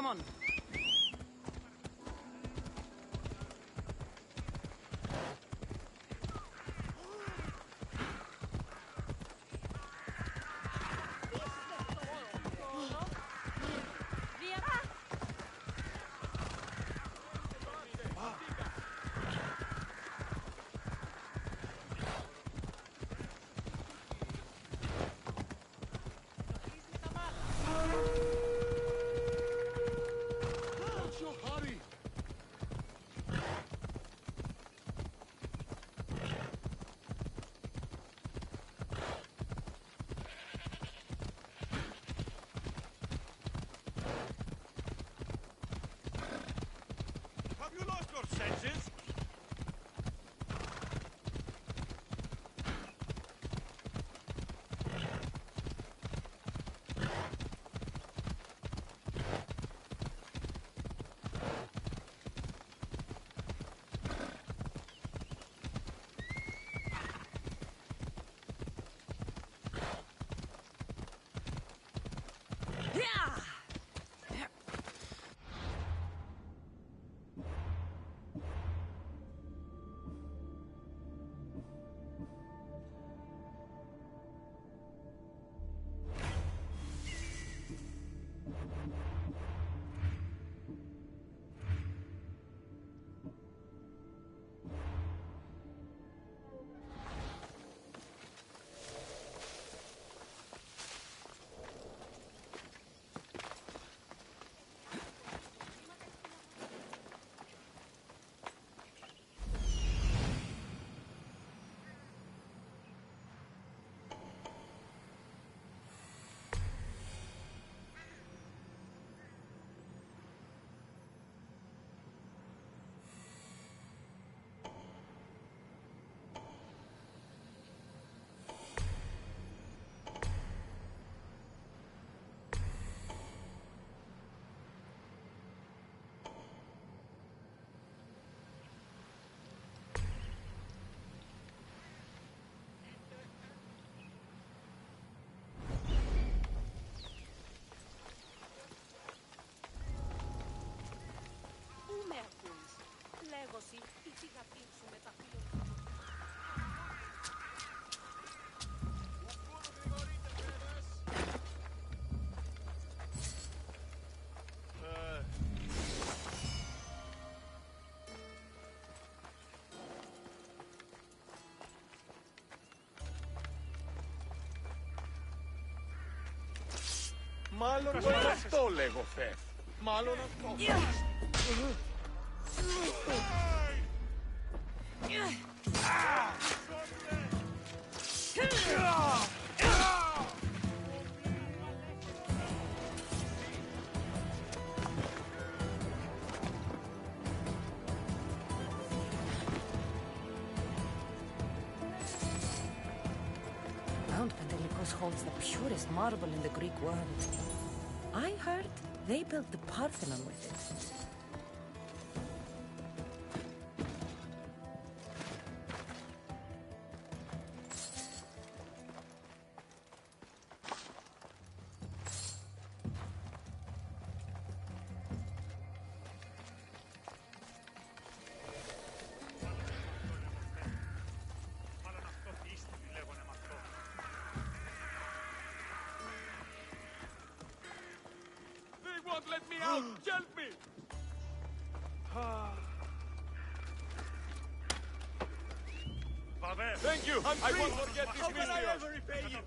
Come on. Λέγωση, ή τι θα πήξουμε τα φίλια. Μάλλον αυτό λέγω, Φεφ. Μάλλον αυτό. Mount Pentelicus holds the purest marble in the Greek world. I heard they built the Parthenon with it. Let me out! Help me! Thank you! I won't forget this mission! How can I ever repay you?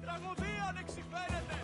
Τραγωδία ανεξιφαίνεται!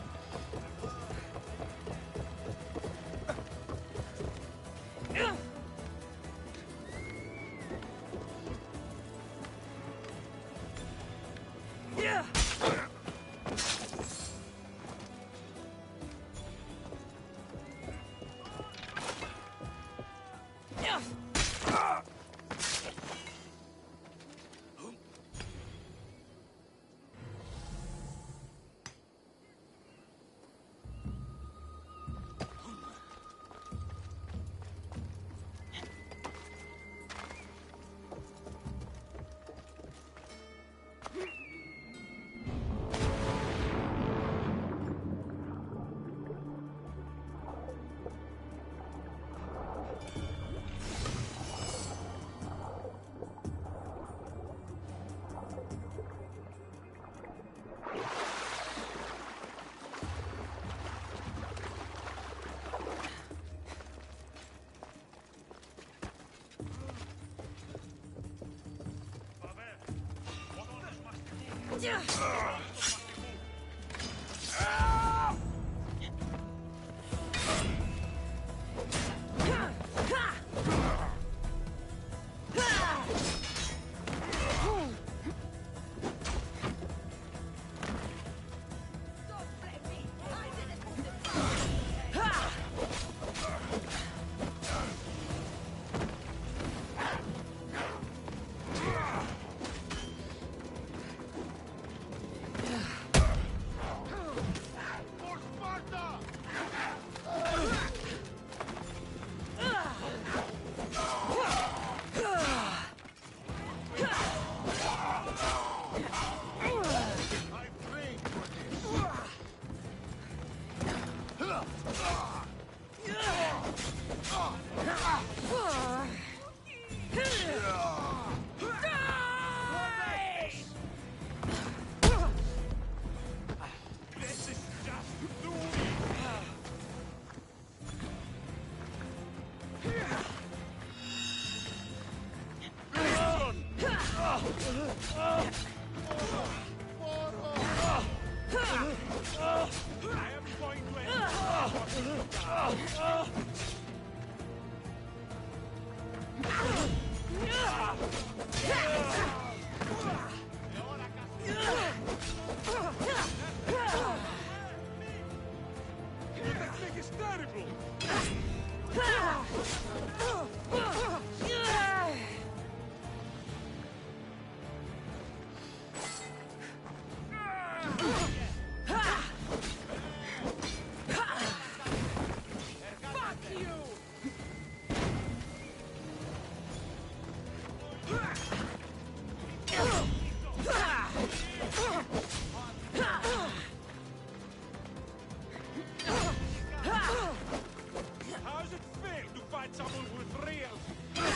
How's it feel to fight someone with real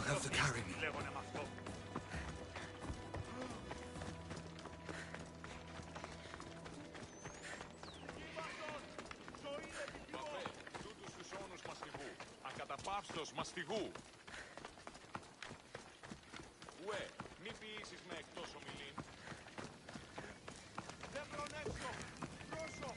have to carry me. Τούτους τους όνους μαστιγού. Ακαταπαύστος μαστιγού. Ουε, μη ποιήσεις με εκτός ομιλήν. Δεν προνέψω. Πρόσω.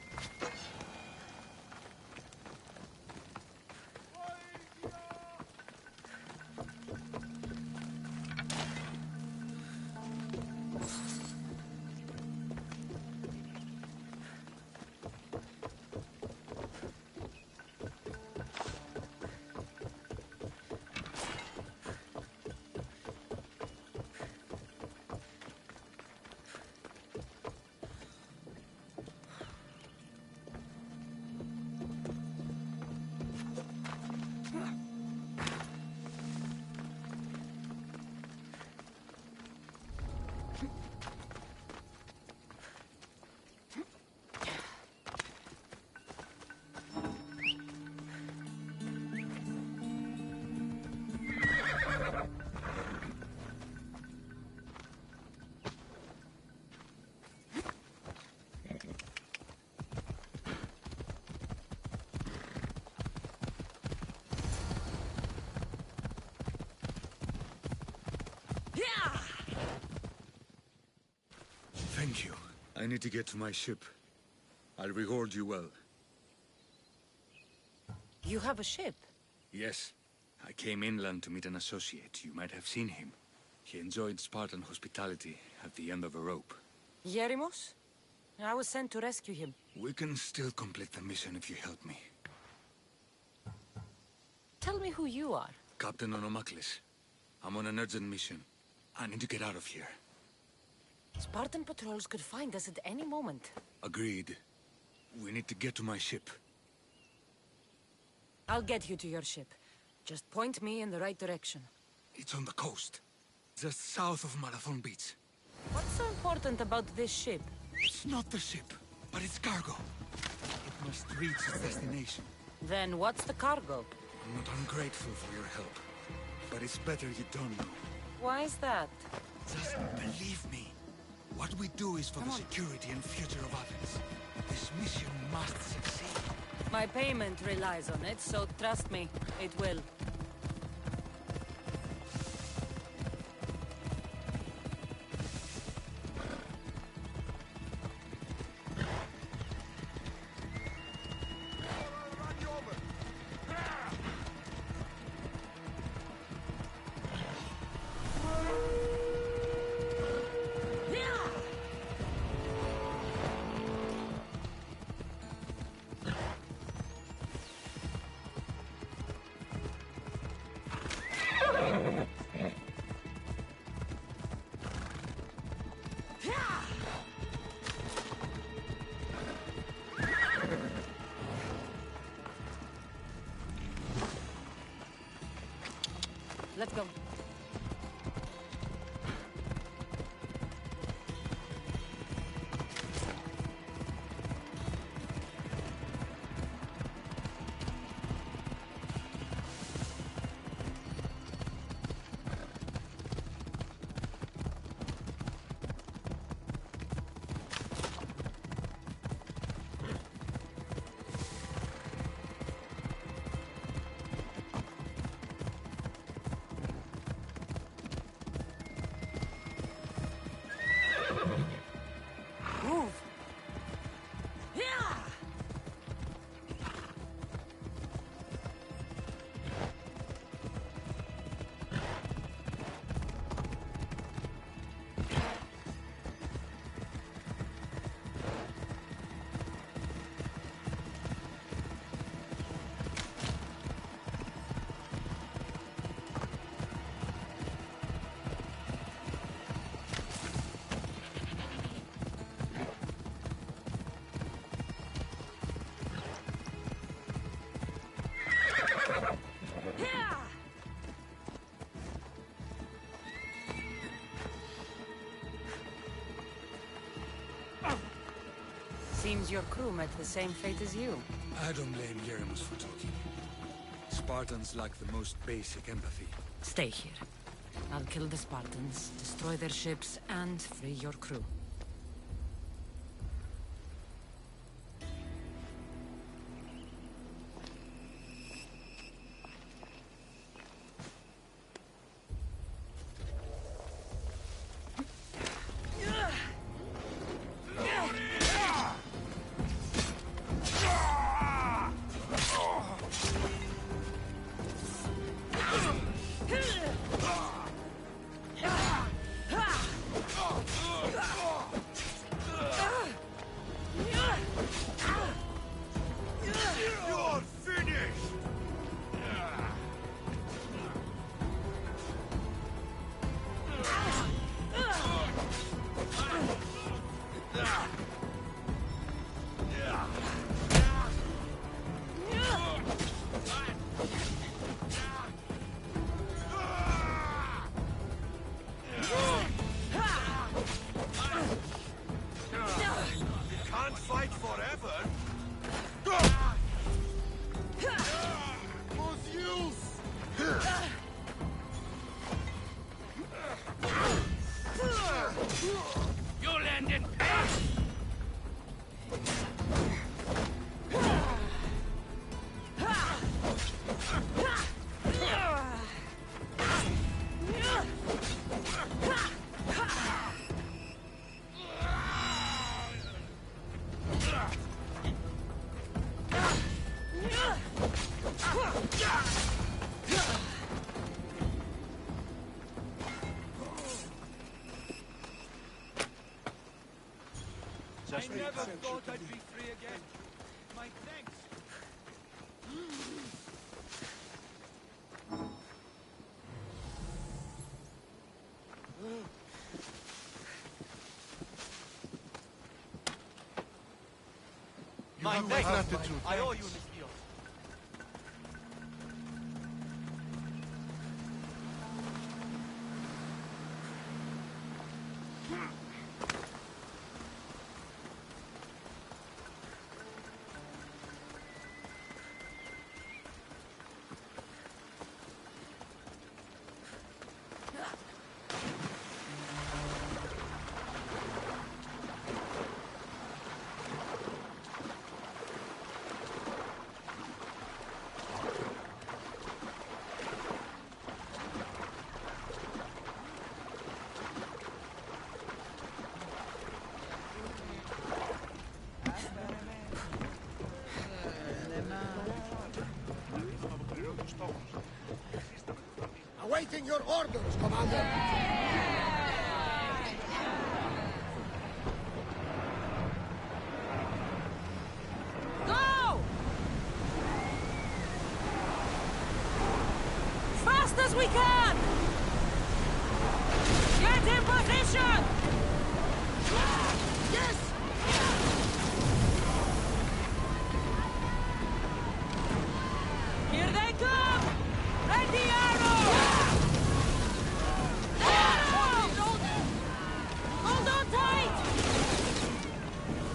Thank you. I need to get to my ship. I'll reward you well. You have a ship? Yes. I came inland to meet an associate. You might have seen him. He enjoyed Spartan hospitality at the end of a rope. Yerimos? I was sent to rescue him. We can still complete the mission if you help me. Tell me who you are. Captain Onomaklis. I'm on an urgent mission. I need to get out of here. Spartan patrols could find us at any moment. Agreed. We need to get to my ship. I'll get you to your ship. Just point me in the right direction. It's on the coast. Just south of Marathon Beach. What's so important about this ship? It's not the ship, but it's cargo. It must reach its destination. Then what's the cargo? I'm not ungrateful for your help, but it's better you don't know. Why is that? Just believe me. What we do is for the security and future of Athens. This mission must succeed. My payment relies on it, so trust me, it will. Let's go. Move! Seems your crew met the same fate as you. I don't blame Yeremus for talking. Spartans lack the most basic empathy. Stay here. I'll kill the Spartans, destroy their ships, and free your crew. I never thought I'd be free again. My thanks. My thanks. I owe you, Miss Dios. Awaiting your orders, Commander! Go! Fast as we can! Get in position! Yes! Here they come! Ready arrow! Hold on tight!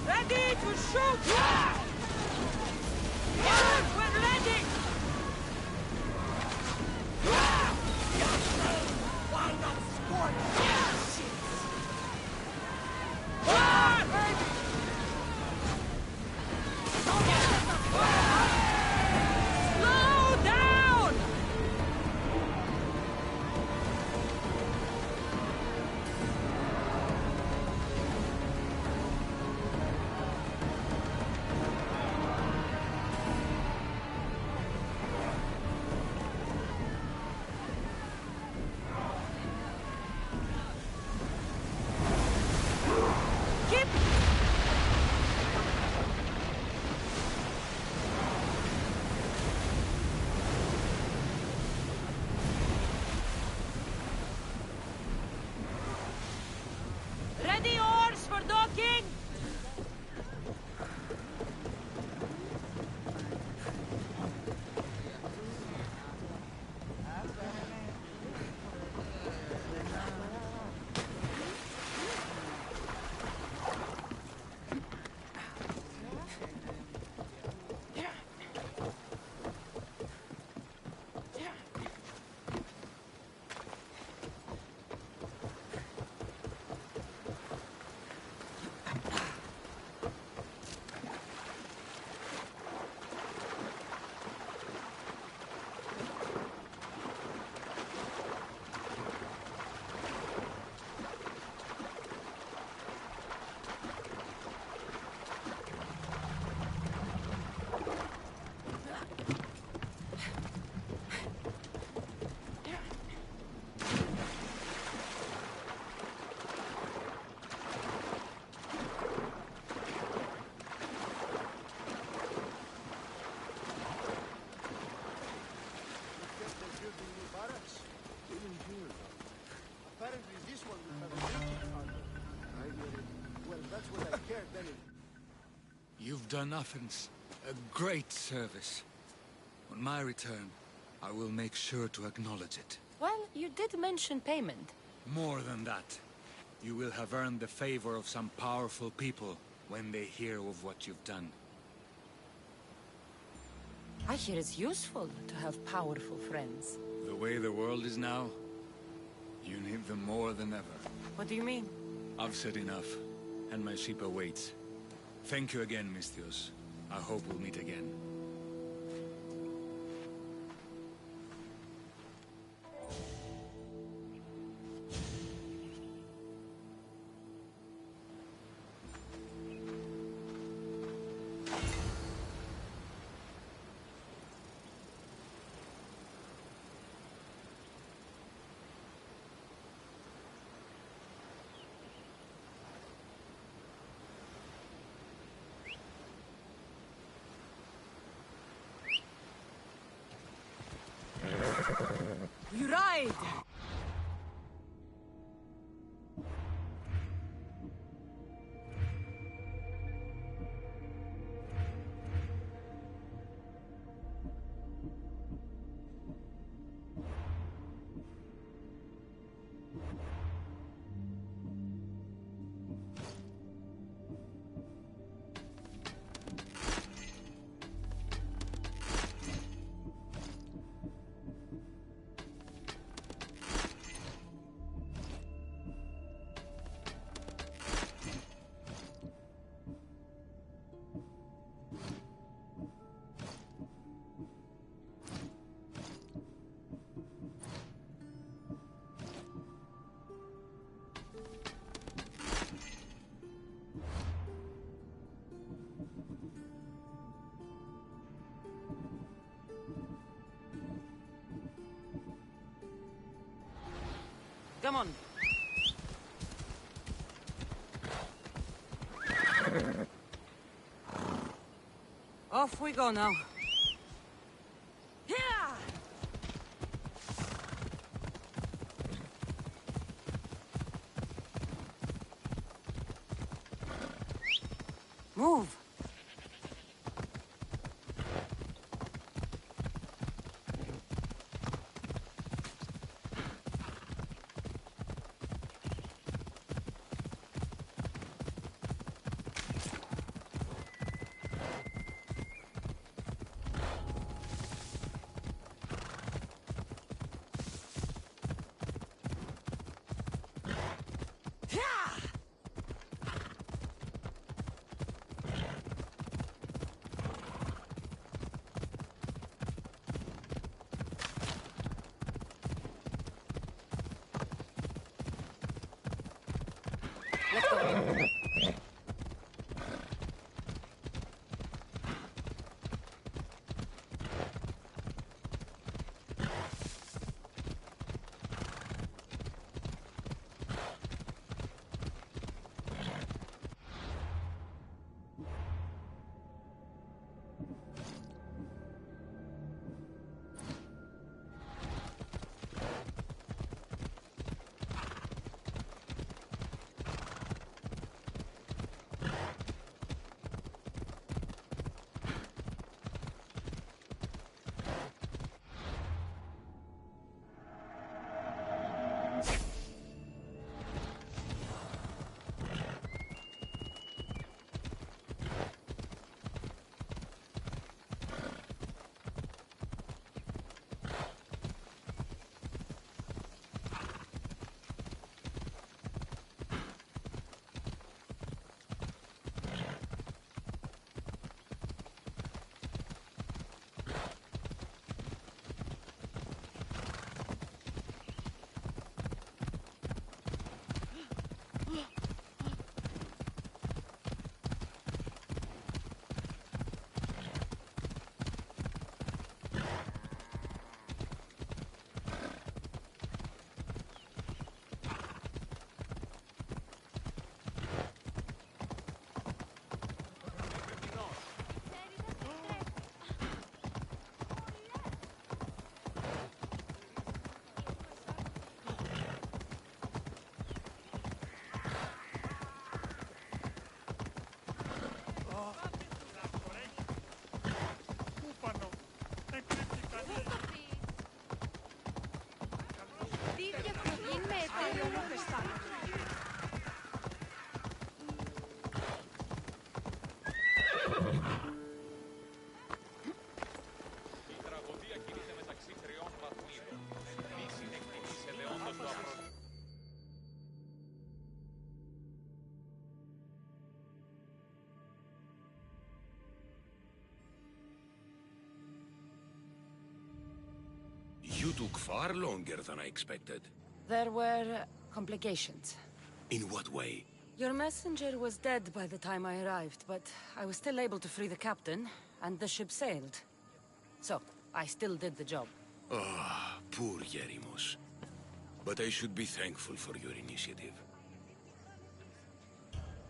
Ready to shoot! We're ready! Why not score? Slow down! You've done Athens a great service. On my return, I will make sure to acknowledge it. Well, you did mention payment. More than that, you will have earned the favor of some powerful people when they hear of what you've done. I hear it's useful to have powerful friends. The way the world is now, you need them more than ever. What do you mean? I've said enough, and my ship awaits. Thank you again, Misthios. I hope we'll meet again. You ride! Come on. Off we go now. Yeah! Move. took far longer than I expected. There were complications. In what way? Your messenger was dead by the time I arrived, but I was still able to free the captain, and the ship sailed. So, I still did the job. Ah, poor Yerimos. But I should be thankful for your initiative.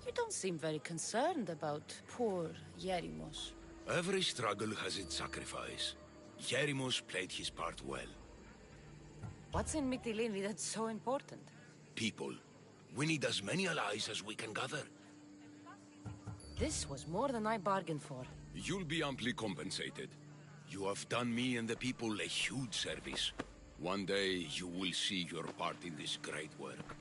You don't seem very concerned about poor Yerimos. Every struggle has its sacrifice. Yerimos played his part well. What's in Mytilene that's so important? People. We need as many allies as we can gather. This was more than I bargained for. You'll be amply compensated. You have done me and the people a huge service. One day, you will see your part in this great work.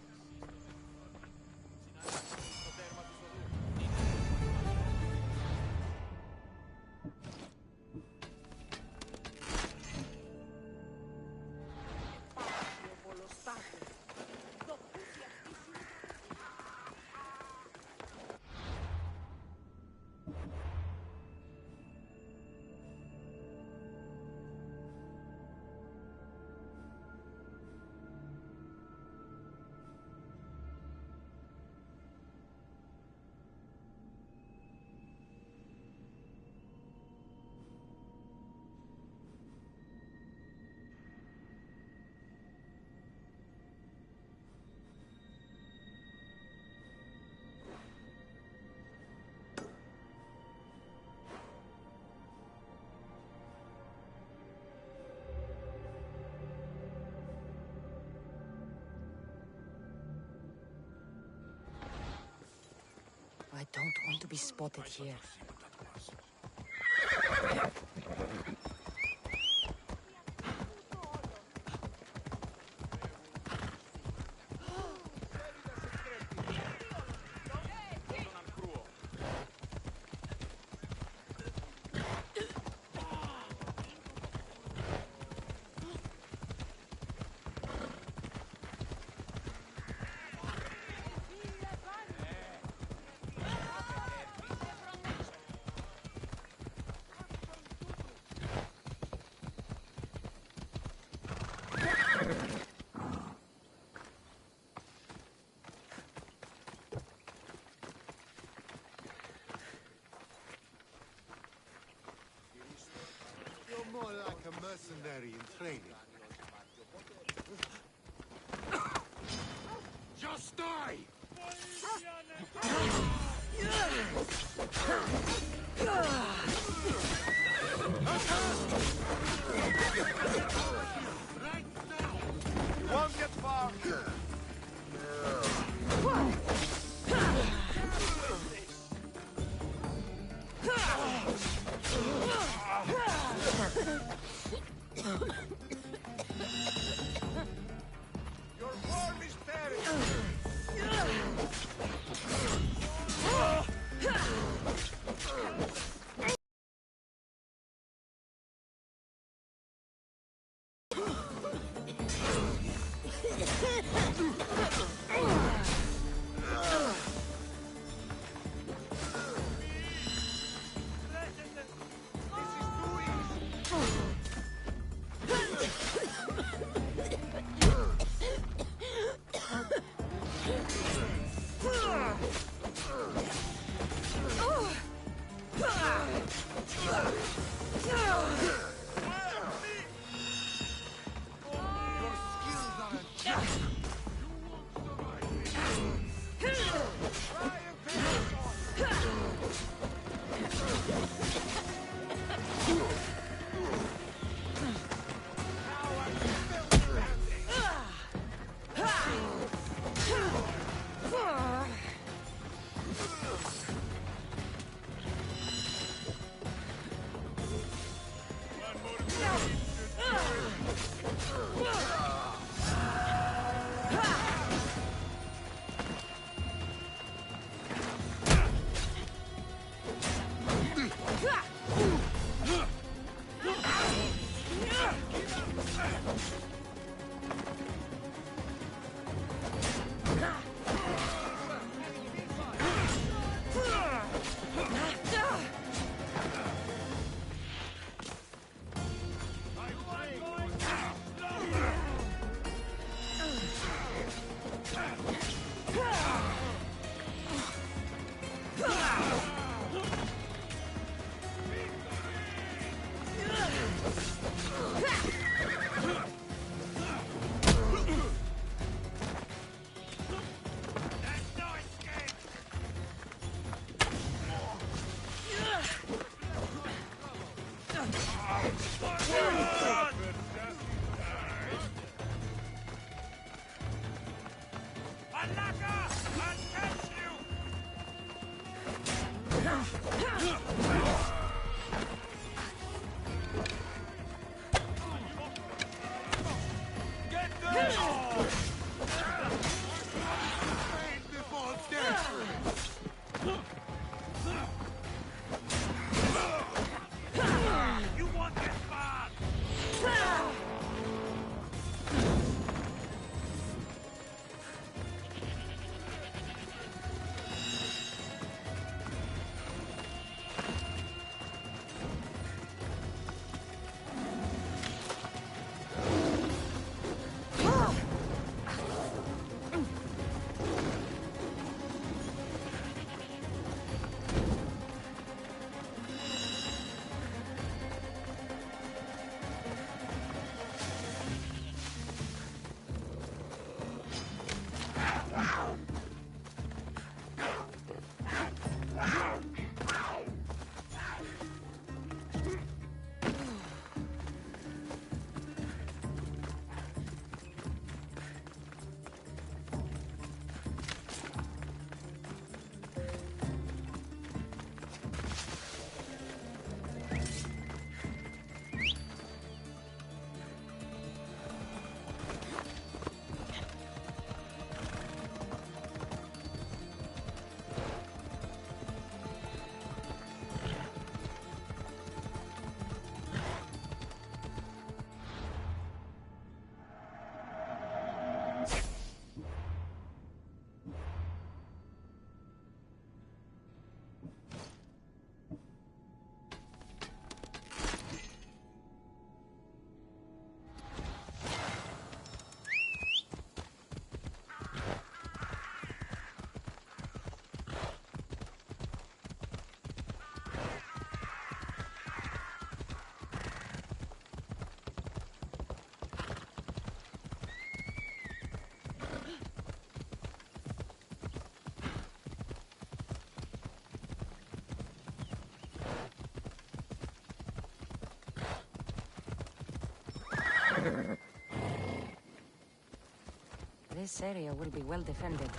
I don't want to be spotted here. You're more like a mercenary in training. Just die! Right now! You won't get far! Your form is perished! Ah! This area will be well defended.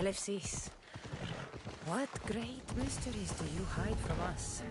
LFCs. What great mysteries do you hide from us?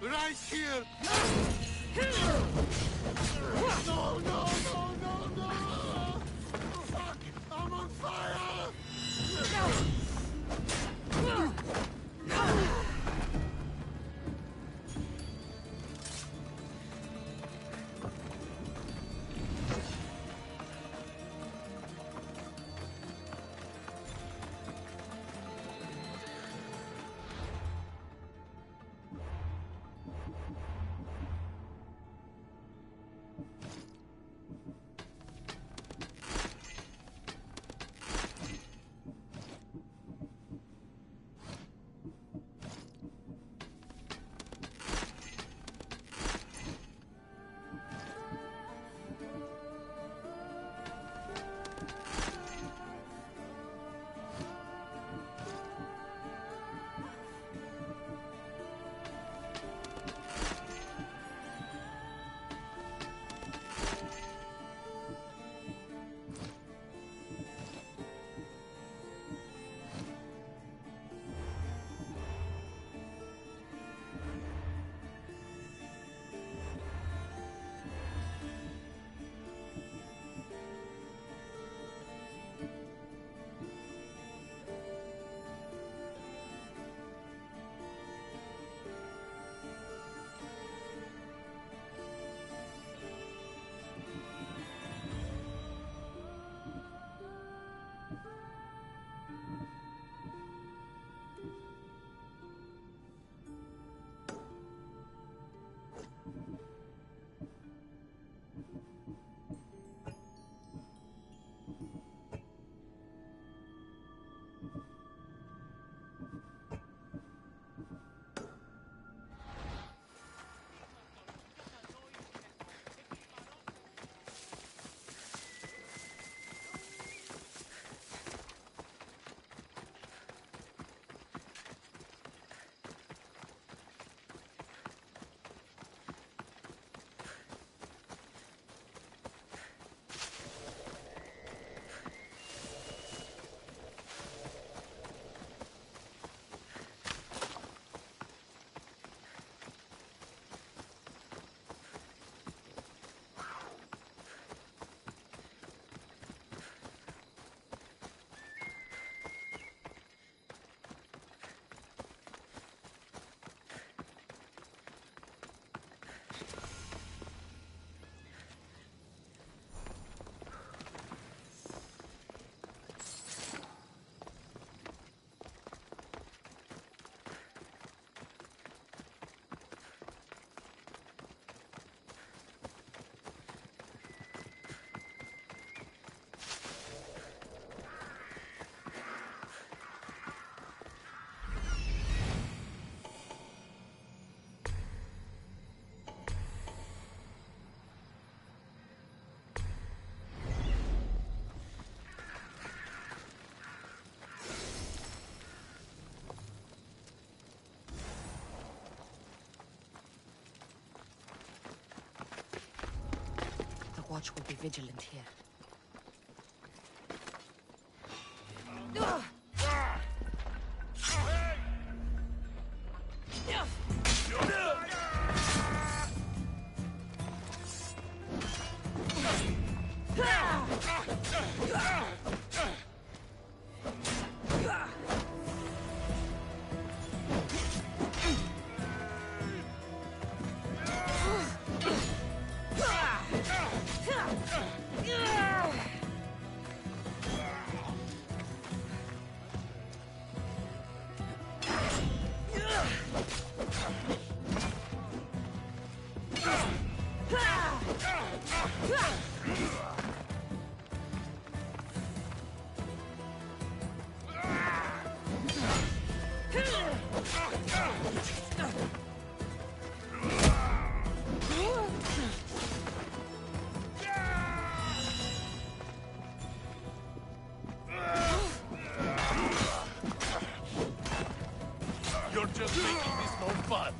Right here! No, no, no, no, no! Fuck! I'm on fire! Watch will be vigilant here. You're just making this more fun.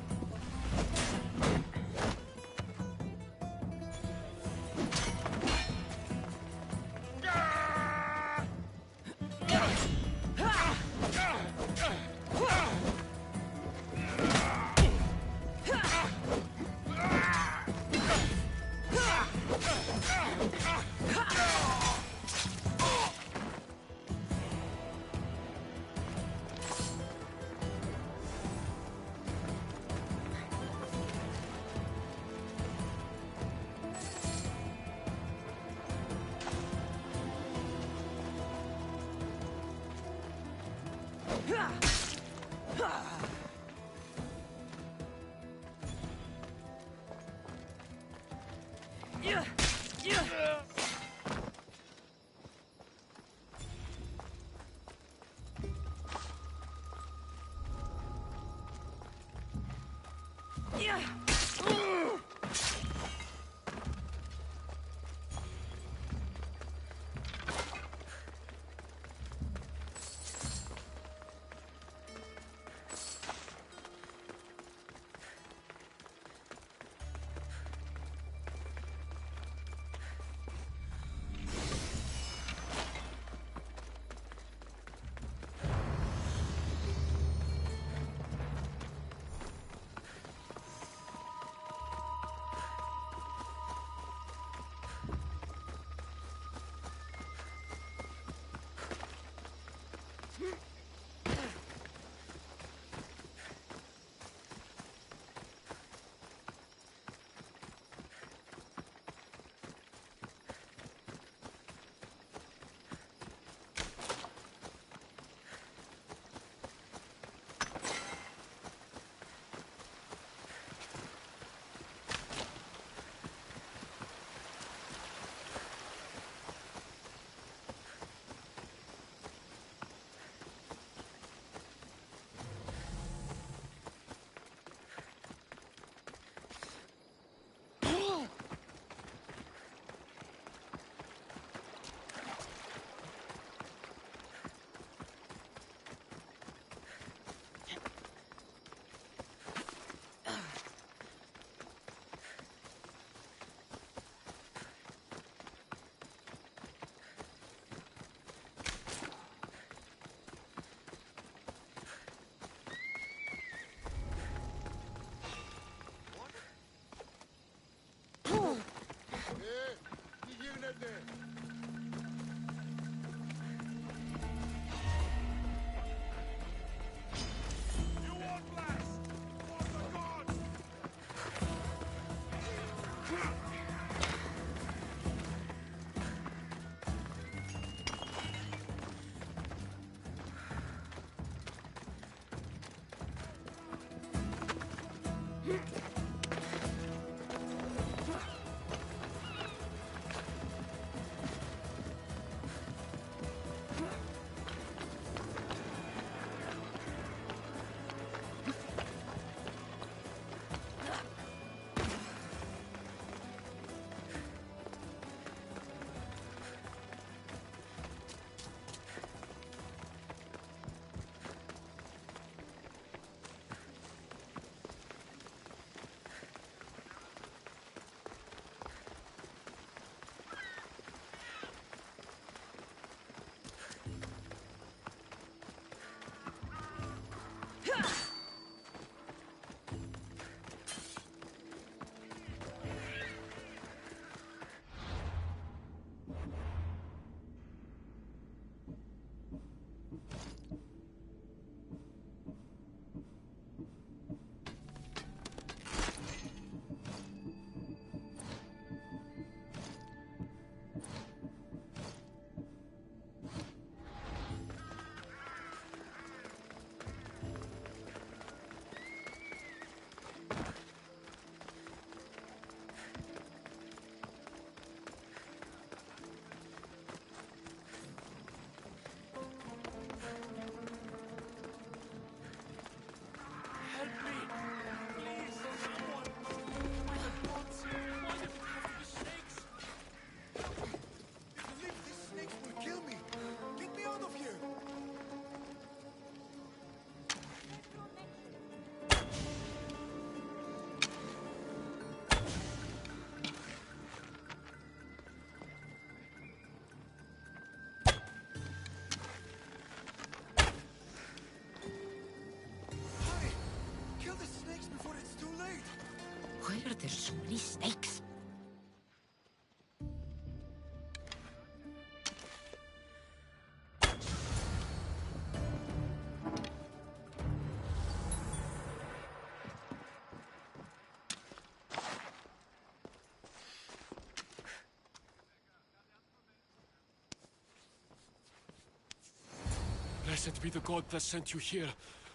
Blessed be the god that sent you here.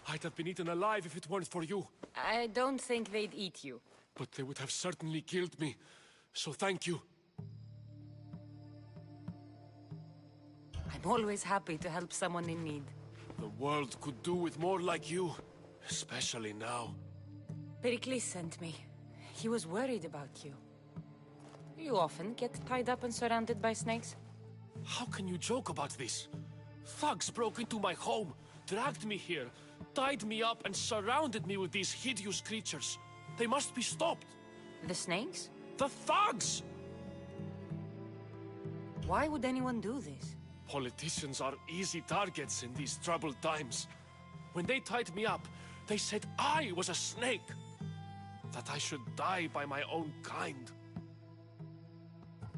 I'd have been eaten alive if it weren't for you. I don't think they'd eat you. But they would have certainly killed me. So thank you. I'm always happy to help someone in need. The world could do with more like you. Especially now. Pericles sent me. He was worried about you. You often get tied up and surrounded by snakes? How can you joke about this? Thugs broke into my home, dragged me here, tied me up and surrounded me with these hideous creatures. They must be stopped. The snakes? The thugs! Why would anyone do this? Politicians are easy targets in these troubled times. When they tied me up, they said I was a snake. That I should die by my own kind.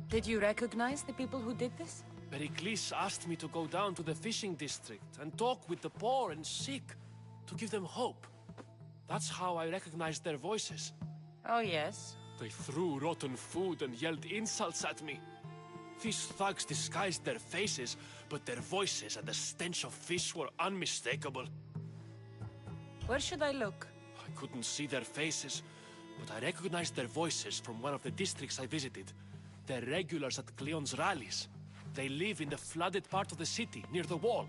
Did you recognize the people who did this? Pericles asked me to go down to the fishing district and talk with the poor and sick, to give them hope. That's how I recognized their voices. Oh, yes. They threw rotten food and yelled insults at me. These thugs disguised their faces, but their voices and the stench of fish were unmistakable. Where should I look? I couldn't see their faces, but I recognized their voices from one of the districts I visited. They're regulars at Cleon's rallies. They live in the flooded part of the city, near the wall.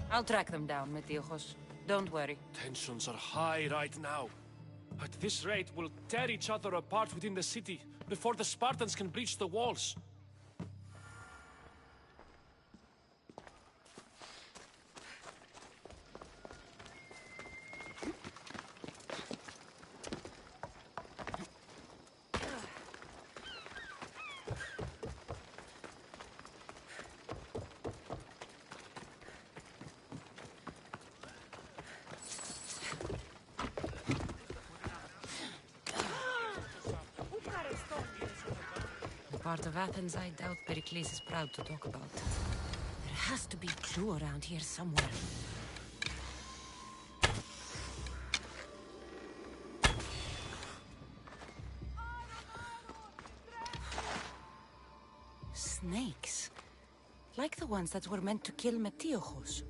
I'll track them down, Metiojos. Don't worry. Tensions are high right now. At this rate, we'll tear each other apart within the city before the Spartans can breach the walls. Part of Athens I doubt Pericles is proud to talk about. There has to be a clue around here somewhere. Snakes. Like the ones that were meant to kill Metiojos.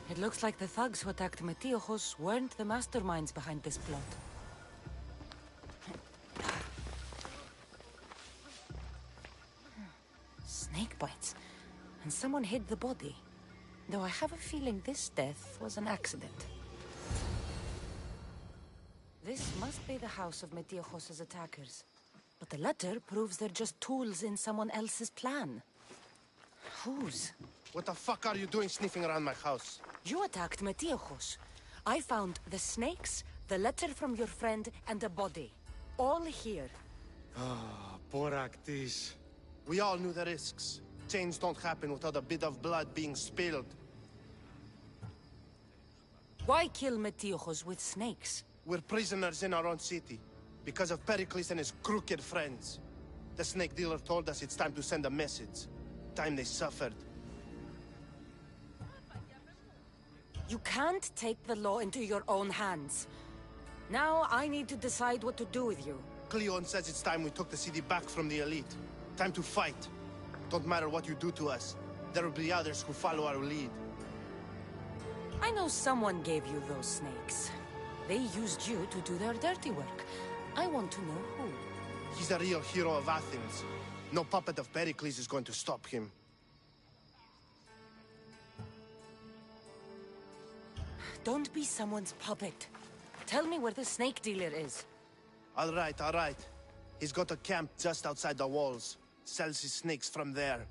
It looks like the thugs who attacked Metiojos weren't the masterminds behind this plot. Snake bites. And someone hid the body. Though I have a feeling this death was an accident. This must be the house of Metiojos' attackers. But the letter proves they're just tools in someone else's plan. Whose? What the fuck are you doing sniffing around my house? You attacked Metiojos. I found the snakes, the letter from your friend, and a body. All here. Ah, Poraktis. We all knew the risks. Change don't happen without a bit of blood being spilled. Why kill Metiojos with snakes? We're prisoners in our own city, because of Pericles and his crooked friends. The snake dealer told us it's time to send a message. Time they suffered. You can't take the law into your own hands. Now I need to decide what to do with you. Cleon says it's time we took the city back from the elite. Time to fight. Don't matter what you do to us. There will be others who follow our lead. I know someone gave you those snakes. They used you to do their dirty work. I want to know who. He's a real hero of Athens. No puppet of Pericles is going to stop him. Don't be someone's puppet. Tell me where the snake dealer is. All right, all right. He's got a camp just outside the walls. Sells his snakes from there.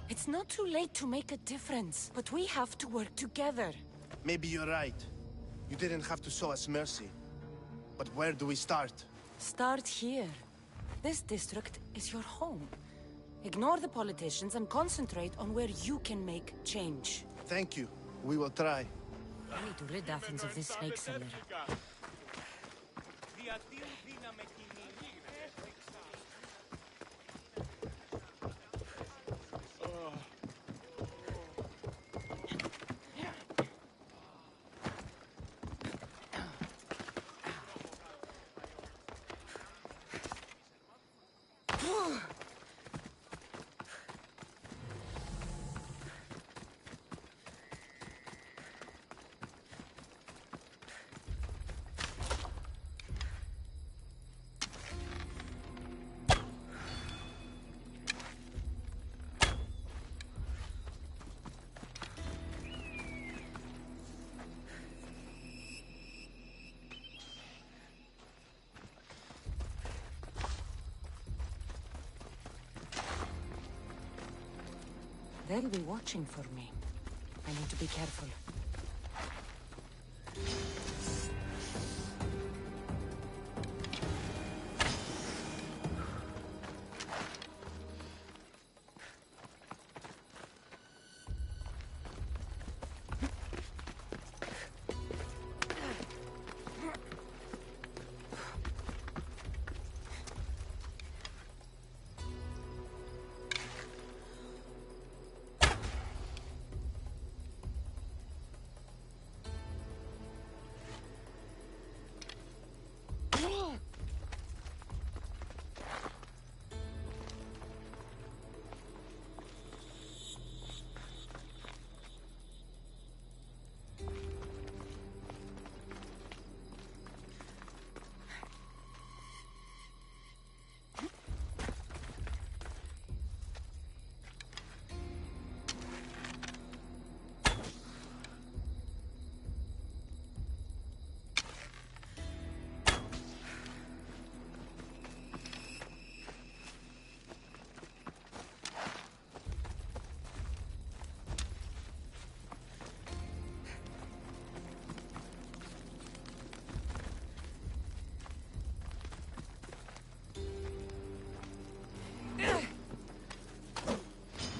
It's not too late to make a difference, but we have to work together. Maybe you're right. You didn't have to show us mercy. But where do we start? Start here. This district is your home. Ignore the politicians and concentrate on where you can make change. Thank you. We will try. I need to rid Athens of this snake seller. They'll be watching for me. I need to be careful.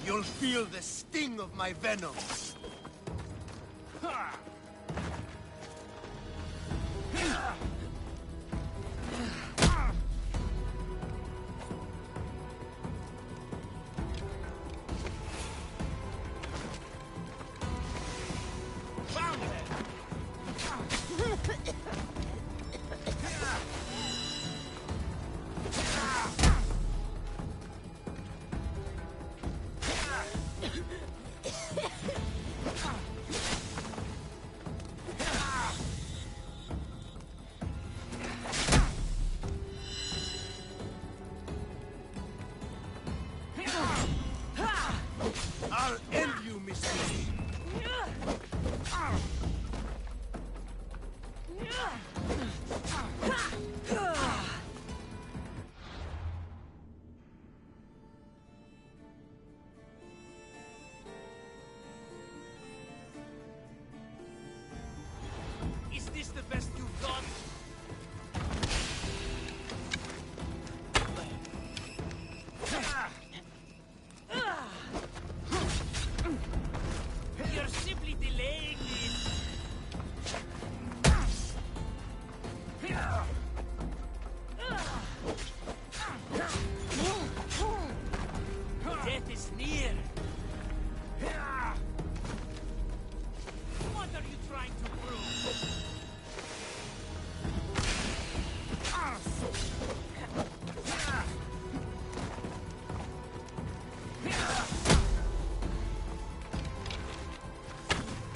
You'll feel the sting of my venom. I'll end you, mistress. Is this the best you've got? You're simply delaying this. Death is near. What are you trying to prove?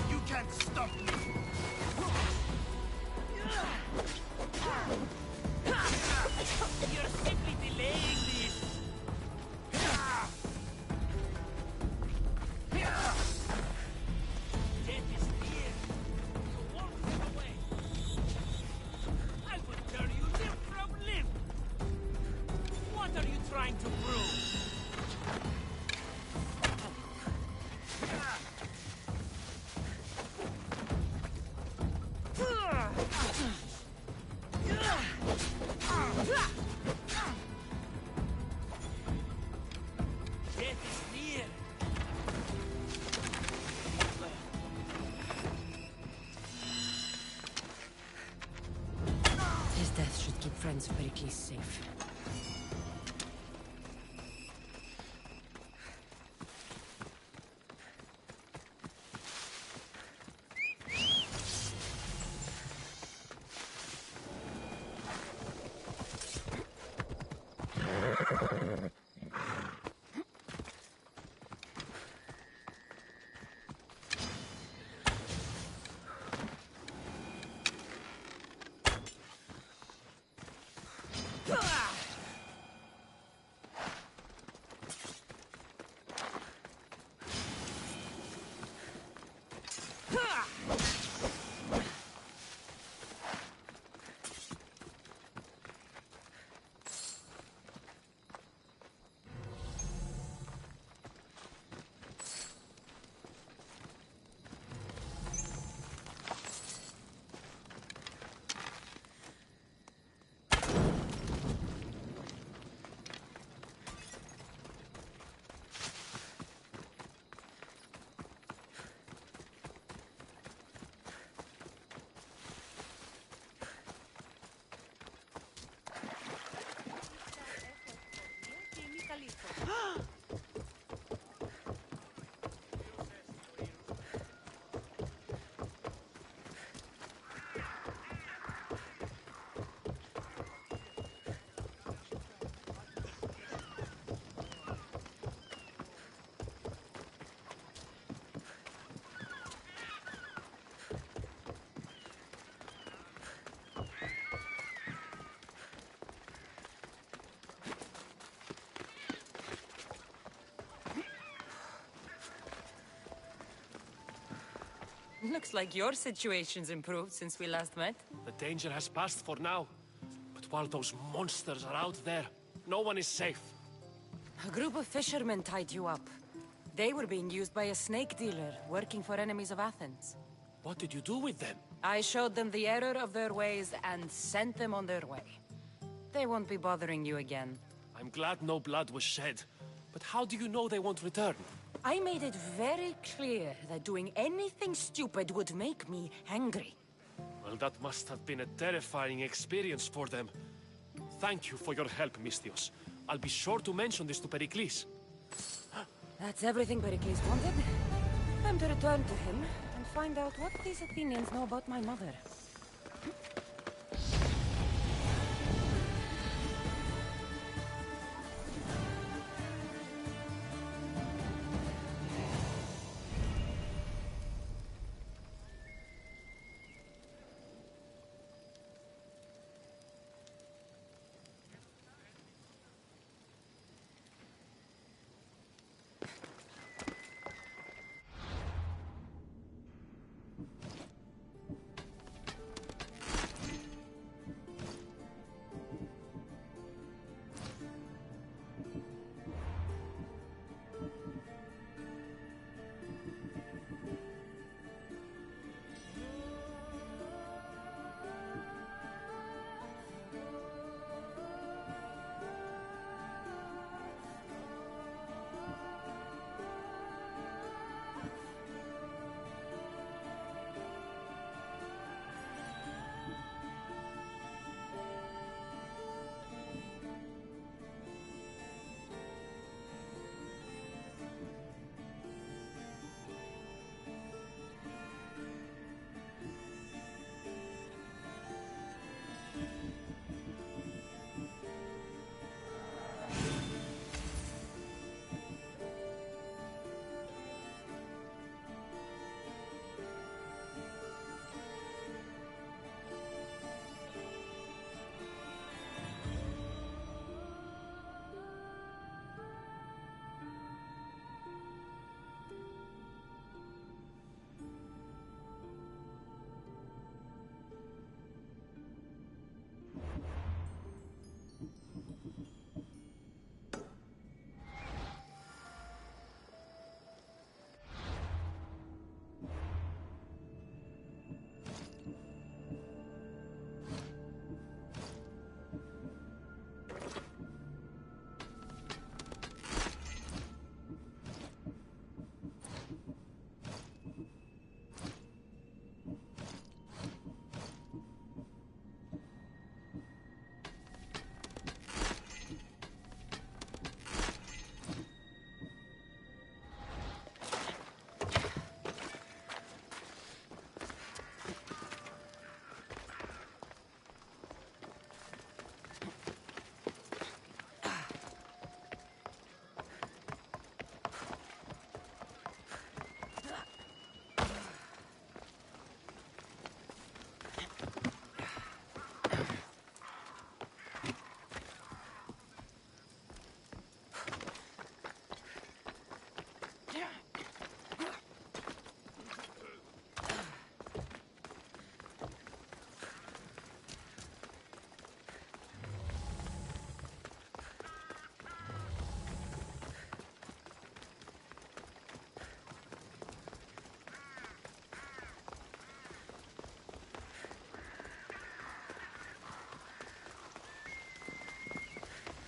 You can't stop me. You're simply delaying this. Death is near. So walk them away. I will turn you limb from limb. What are you trying to prove? Death is near. His death should keep friends of Pericles safe. Looks like your situation's improved since we last met. The danger has passed for now. But while those monsters are out there, no one is safe. A group of fishermen tied you up. They were being used by a snake dealer working for enemies of Athens. What did you do with them? I showed them the error of their ways and sent them on their way. They won't be bothering you again. I'm glad no blood was shed. But how do you know they won't return? I made it very clear that doing anything stupid would make me angry. Well, that must have been a terrifying experience for them. Thank you for your help, Misthios. I'll be sure to mention this to Pericles. That's everything Pericles wanted. Time to return to him and find out what these Athenians know about my mother.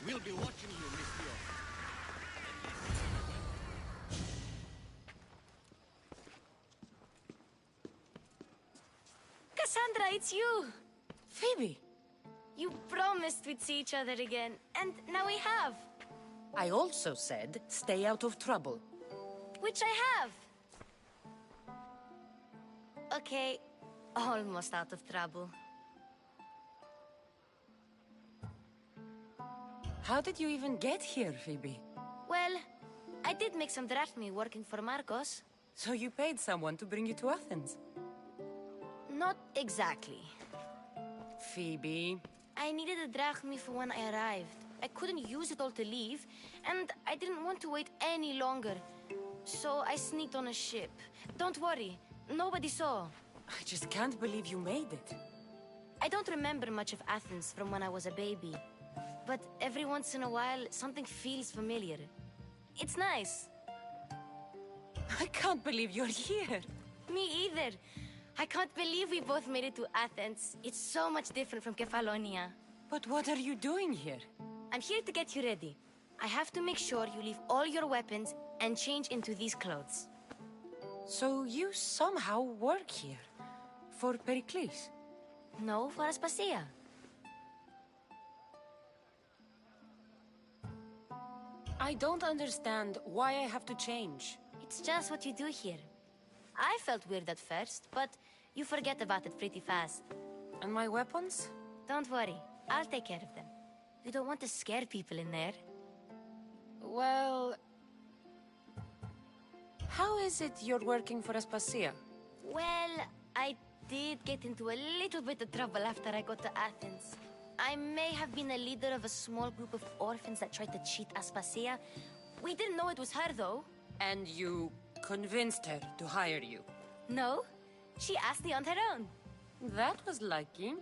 We'll be watching you, Misthios. Cassandra, it's you! Phoebe! You promised we'd see each other again, and now we have. I also said, stay out of trouble. Which I have. Okay, almost out of trouble. How did you even get here, Phoebe? Well, I did make some drachmae working for Marcos. So you paid someone to bring you to Athens? Not exactly. Phoebe... I needed a drachmae for when I arrived. I couldn't use it all to leave, and I didn't want to wait any longer. So I sneaked on a ship. Don't worry, Nobody saw. I just can't believe you made it. I don't remember much of Athens from when I was a baby. But every once in a while, something feels familiar. It's nice. I can't believe you're here. Me either. I can't believe we both made it to Athens. It's so much different from Kefalonia. But what are you doing here? I'm here to get you ready. I have to make sure you leave all your weapons and change into these clothes. So you somehow work here? For Pericles? No, for Aspasia. I don't understand why I have to change. It's just what you do here. I felt weird at first, but you forget about it pretty fast. And my weapons? Don't worry, I'll take care of them. You don't want to scare people in there. Well... How is it you're working for Aspasia? Well, I did get into a little bit of trouble after I got to Athens. I may have been a leader of a small group of orphans that tried to cheat Aspasia. We didn't know it was her, though. And you convinced her to hire you? No, she asked me on her own. That was lucky.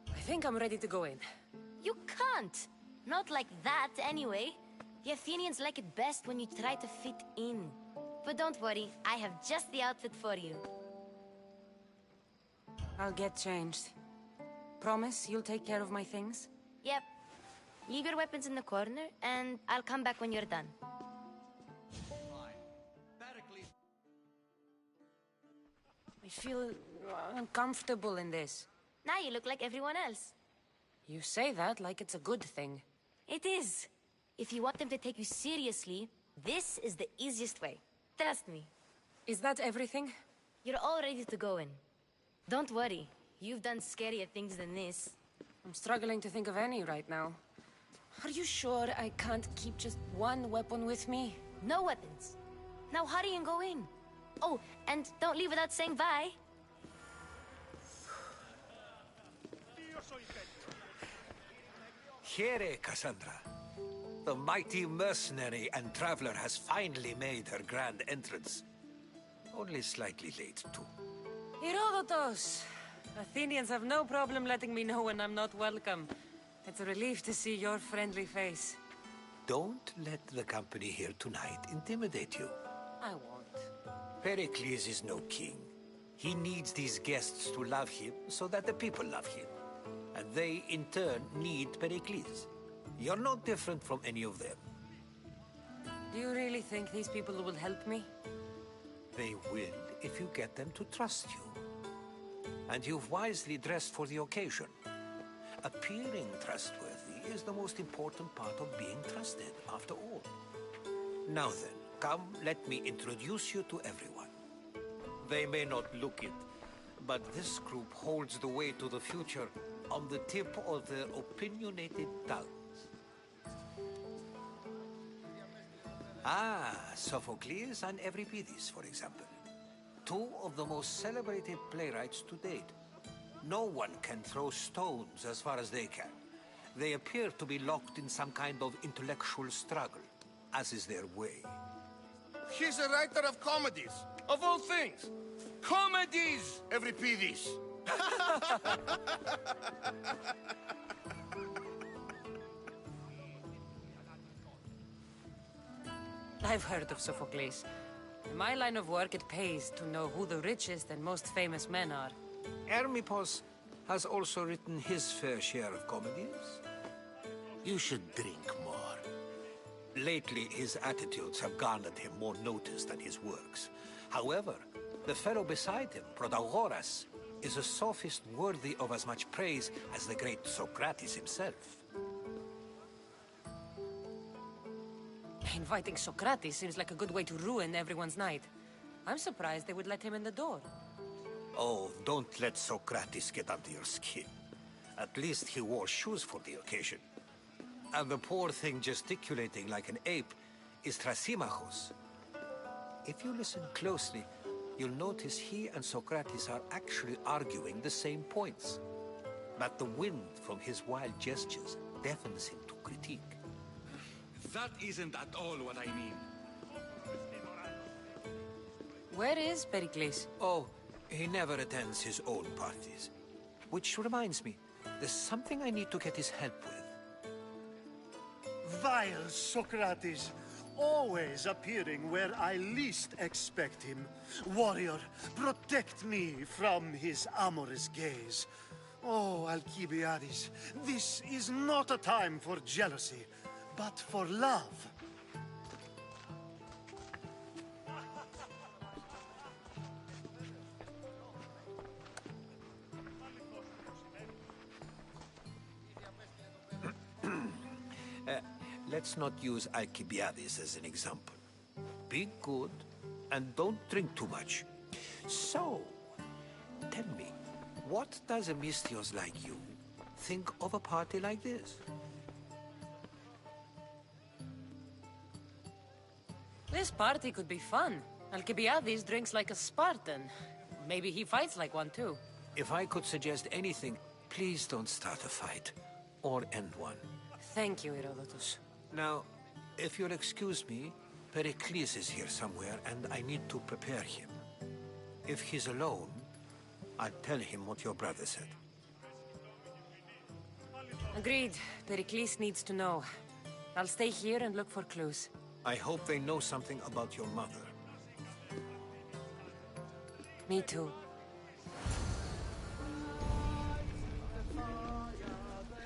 I think I'm ready to go in. You can't. Not like that, anyway. The Athenians like it best when you try to fit in. But don't worry, I have just the outfit for you. I'll get changed. Promise you'll take care of my things? Yep. Leave your weapons in the corner, and I'll come back when you're done. I feel uncomfortable in this. Now you look like everyone else. You say that like it's a good thing. It is. If you want them to take you seriously, this is the easiest way. Trust me. Is that everything? You're all ready to go in. Don't worry. You've done scarier things than this. I'm struggling to think of any right now. Are you sure I can't keep just one weapon with me? No weapons. Now hurry and go in. Oh, and don't leave without saying bye. Here, Cassandra. The mighty mercenary and traveler has finally made her grand entrance. Only slightly late, too. Herodotus! Athenians have no problem letting me know when I'm not welcome. It's a relief to see your friendly face. Don't let the company here tonight intimidate you. I won't. Pericles is no king. He needs these guests to love him so that the people love him. And they, in turn, need Pericles. You're no different from any of them. Do you really think these people will help me? They will if you get them to trust you. And you've wisely dressed for the occasion. Appearing trustworthy is the most important part of being trusted, after all. Now then, come, let me introduce you to everyone. They may not look it, but this group holds the way to the future on the tip of their opinionated tongues. Ah, Sophocles and Euripides, for example. Two of the most celebrated playwrights to date. No one can throw stones as far as they can. They appear to be locked in some kind of intellectual struggle, as is their way. He's a writer of comedies, of all things. Comedies, Euripides. I've heard of Sophocles. In my line of work, it pays to know who the richest and most famous men are. Hermippos has also written his fair share of comedies. You should drink more. Lately, his attitudes have garnered him more notice than his works. However, the fellow beside him, Protagoras, is a sophist worthy of as much praise as the great Socrates himself. Inviting Socrates seems like a good way to ruin everyone's night. I'm surprised they would let him in the door. Oh, don't let Socrates get under your skin. At least he wore shoes for the occasion. And the poor thing gesticulating like an ape is Thrasymachos. If you listen closely, you'll notice he and Socrates are actually arguing the same points. But the wind from his wild gestures deafens him to critique. That isn't at all what I mean. Where is Pericles? Oh, he never attends his own parties. Which reminds me, there's something I need to get his help with. Vile Socrates, always appearing where I least expect him. Warrior, protect me from his amorous gaze. Oh, Alcibiades, this is not a time for jealousy, but for love. Let's not use Alcibiades as an example. Be good, and don't drink too much. So, tell me, what does a Misthios like you think of a party like this? This party could be fun. Alcibiades drinks like a Spartan. Maybe he fights like one too. If I could suggest anything, please don't start a fight, or end one. Thank you, Herodotus. Now, if you'll excuse me, Pericles is here somewhere, and I need to prepare him. If he's alone, I'll tell him what your brother said. Agreed. Pericles needs to know. I'll stay here and look for clues. I hope they know something about your mother. Me too.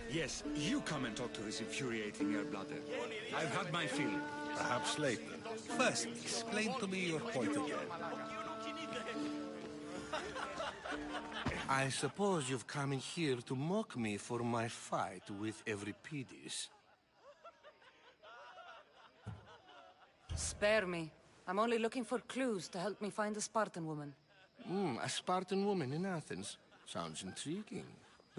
Yes, you come and talk to this infuriating air-blooder. I've had my fill. Perhaps later. First, explain to me your point again. I suppose you've come in here to mock me for my fight with Euripides. Spare me. I'm only looking for clues to help me find a Spartan woman. A Spartan woman in Athens. Sounds intriguing.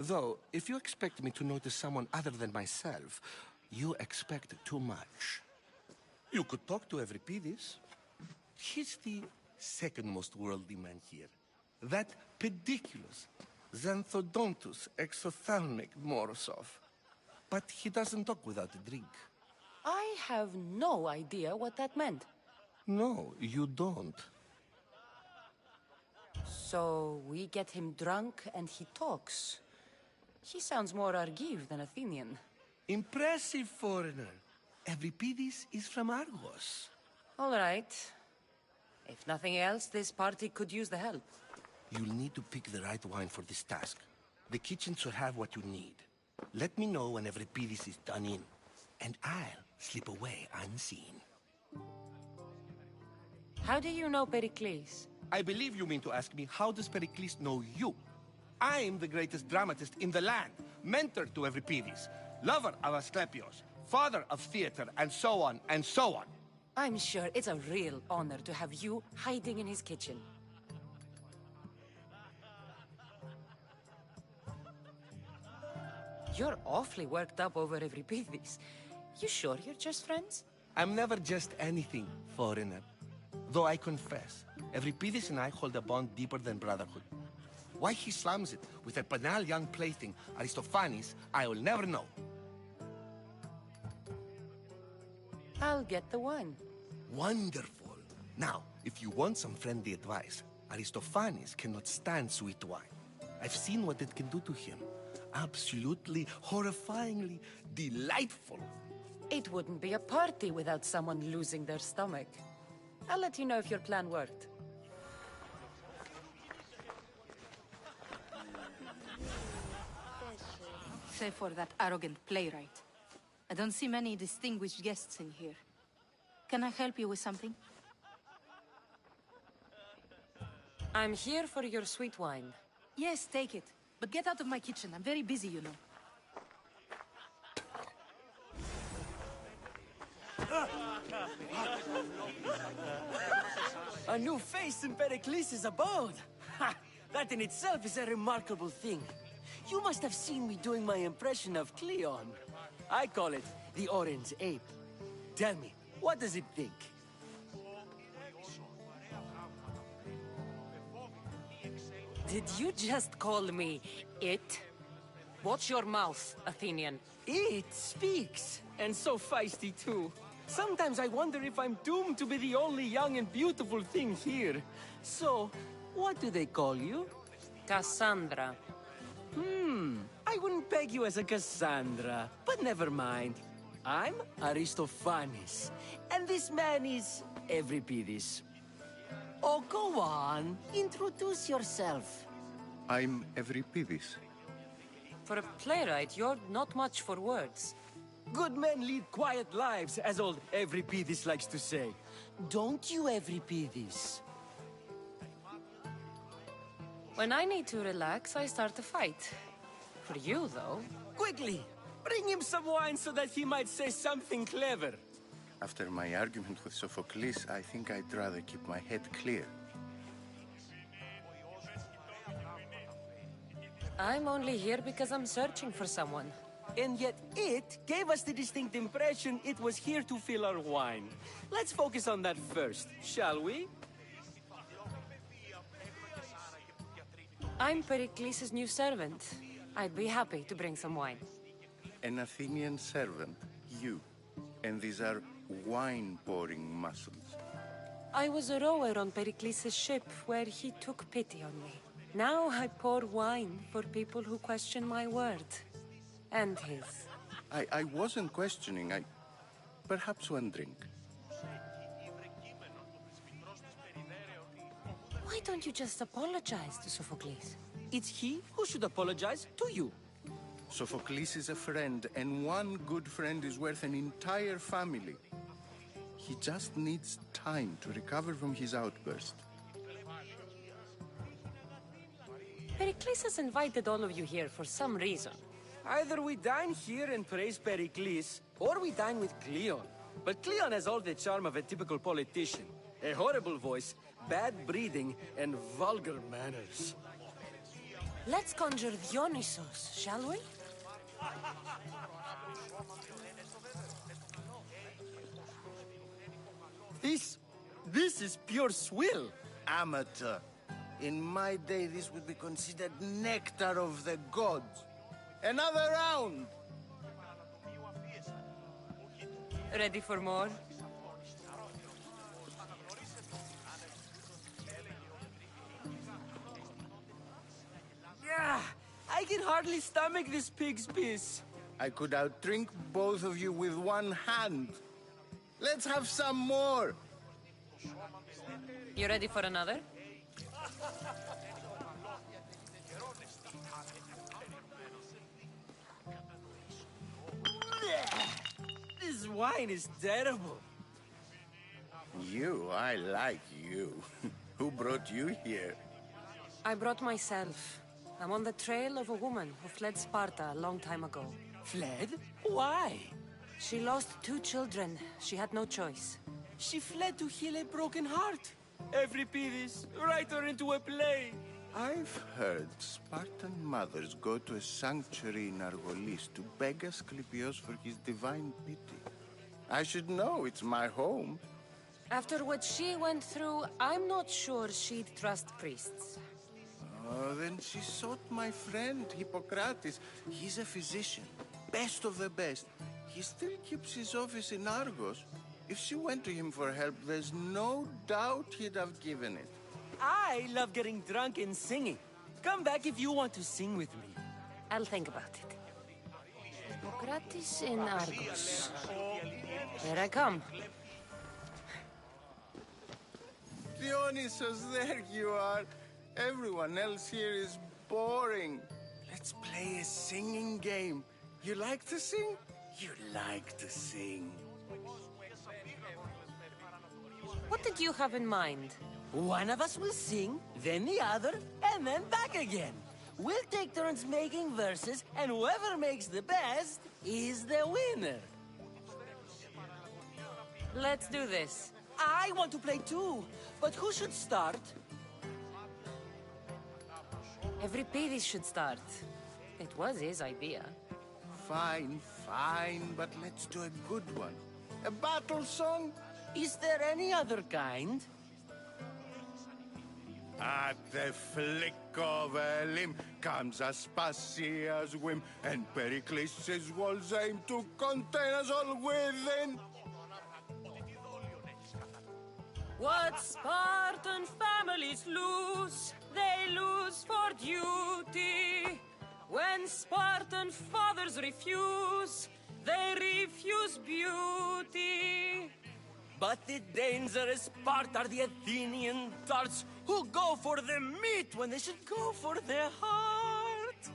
Though, if you expect me to notice someone other than myself, you expect too much. You could talk to Euripides. He's the second most worldly man here. That pediculous, xanthodontus exophthalmic Morosov. But he doesn't talk without a drink. I have no idea what that meant. No, you don't. So we get him drunk and he talks. He sounds more Argive than Athenian. Impressive, foreigner. Euripides is from Argos. All right. If nothing else, this party could use the help. You'll need to pick the right wine for this task. The kitchen should have what you need. Let me know when Euripides is done in, and I'll slip away unseen. How do you know Pericles? I believe you mean to ask me, how does Pericles know you? I'm the greatest dramatist in the land, mentor to Euripides, lover of Asclepios, father of theater, and so on, and so on. I'm sure it's a real honor to have you hiding in his kitchen. You're awfully worked up over Euripides. You sure you're just friends? I'm never just anything, foreigner. Though I confess, Euripides and I hold a bond deeper than brotherhood. Why he slams it with a banal young plaything, Aristophanes, I will never know. I'll get the wine. Wonderful. Now, if you want some friendly advice, Aristophanes cannot stand sweet wine. I've seen what it can do to him. Absolutely, horrifyingly delightful. It wouldn't be a party without someone losing their stomach. I'll let you know if your plan worked. Save for that arrogant playwright. I don't see many distinguished guests in here. Can I help you with something? I'm here for your sweet wine. Yes, take it. But get out of my kitchen. I'm very busy, you know. A new face in Pericles' abode! Ha! That in itself is a remarkable thing. You must have seen me doing my impression of Cleon. I call it the Orange Ape. Tell me, what does it think? Did you just call me it? Watch your mouth, Athenian. It speaks, and so feisty too. Sometimes I wonder if I'm doomed to be the only young and beautiful thing here. So, what do they call you? Cassandra. I wouldn't peg you as a Cassandra, but never mind. I'm Aristophanes, and this man is Euripides. Oh, go on. Introduce yourself. I'm Euripides. For a playwright, you're not much for words. Good men lead quiet lives, as old Euripides likes to say. Don't you, Euripides? When I need to relax, I start a fight. For you, though. Quickly! Bring him some wine so that he might say something clever. After my argument with Sophocles, I think I'd rather keep my head clear. I'm only here because I'm searching for someone. And yet it gave us the distinct impression it was here to fill our wine. Let's focus on that first, shall we? I'm Pericles' new servant. I'd be happy to bring some wine. An Athenian servant, you. And these are wine-pouring muscles. I was a rower on Pericles' ship where he took pity on me. Now I pour wine for people who question my word. And his. I wasn't questioning, perhaps one drink. Why don't you just apologize to Sophocles? It's he who should apologize to you. Sophocles is a friend, and one good friend is worth an entire family. He just needs time to recover from his outburst. Pericles has invited all of you here for some reason. Either we dine here and praise Pericles, or we dine with Cleon. But Cleon has all the charm of a typical politician. A horrible voice, bad breeding, and vulgar manners. Let's conjure Dionysos, shall we? This is pure swill. Amateur. In my day, this would be considered nectar of the gods. Another round! Ready for more? Yeah, I can hardly stomach this pig's piss. I could outdrink both of you with one hand. Let's have some more! You ready for another? This wine is terrible. I like you. Who brought you here? I brought myself. I'm on the trail of a woman who fled Sparta a long time ago. Fled? Why? She lost 2 children. She had no choice. She fled to heal a broken heart. Euripides, write her into a play. I've heard Spartan mothers go to a sanctuary in Argolis to beg Asclepios for his divine pity. I should know, it's my home. After what she went through, I'm not sure she'd trust priests. Oh, then she sought my friend, Hippocrates. He's a physician, best of the best. He still keeps his office in Argos. If she went to him for help, there's no doubt he'd have given it. I love getting drunk and singing. Come back if you want to sing with me. I'll think about it. Hippocrates in Argos. Here I come. Dionysos, there you are. Everyone else here is boring. Let's play a singing game. You like to sing? You like to sing. What did you have in mind? One of us will sing, then the other, and then back again. We'll take turns making verses, and whoever makes the best is the winner. Let's do this. I want to play too, but who should start? Euripides should start. It was his idea. Fine, but let's do a good one. A battle song? Is there any other kind? At the flick of a limb comes Aspasia's whim, and Pericles' walls aim to contain us all within. What Spartan families lose, they lose for duty. When Spartan fathers refuse, they refuse beauty. But the dangerous part are the Athenian darts who go for the meat when they should go for their heart.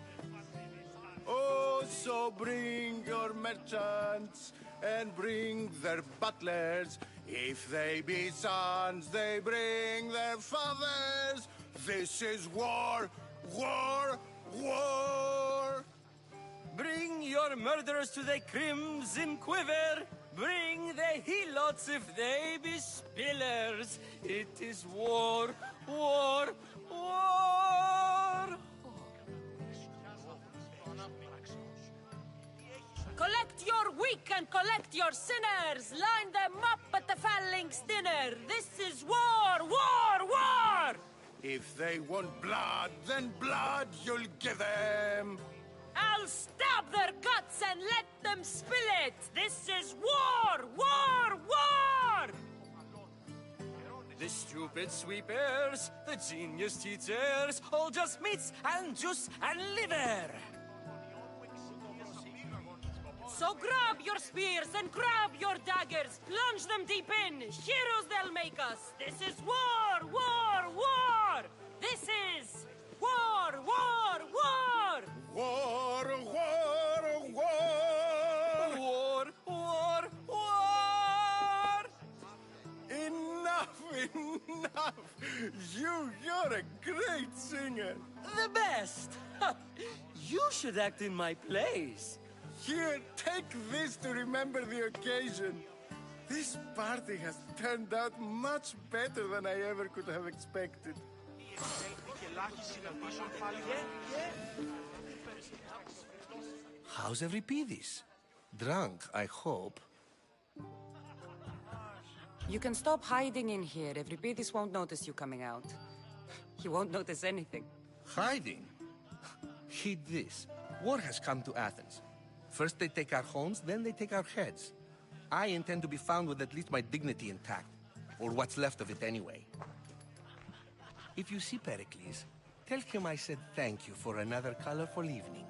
Oh, so bring your merchants and bring their butlers. If they be sons, they bring their fathers. This is war, war, war. Bring your murderers to the crimson quiver. Bring the helots if they be spillers. It is war, war, war. Collect your weak and collect your sinners. Line them up at the phalanx dinner. This is war, war, war! If they want blood, then blood you'll give them. I'll stab their guts and let them spill it. This is war, war, war! The stupid sweepers, the genius teachers, all just meats and juice and liver. So grab your spears and grab your daggers. Plunge them deep in. Heroes they'll make us. This is war, war, war! This is war, war, war! War, war, war! War, war, war! Enough, enough! You're a great singer. The best! You should act in my plays. Here, take this to remember the occasion. This party has turned out much better than I ever could have expected. How's Euripides? Drunk, I hope. You can stop hiding in here. Euripides won't notice you coming out. He won't notice anything. Hiding? Heed this. War has come to Athens. First they take our homes, then they take our heads. I intend to be found with at least my dignity intact. Or what's left of it anyway. If you see Pericles, tell him I said thank you for another colorful evening.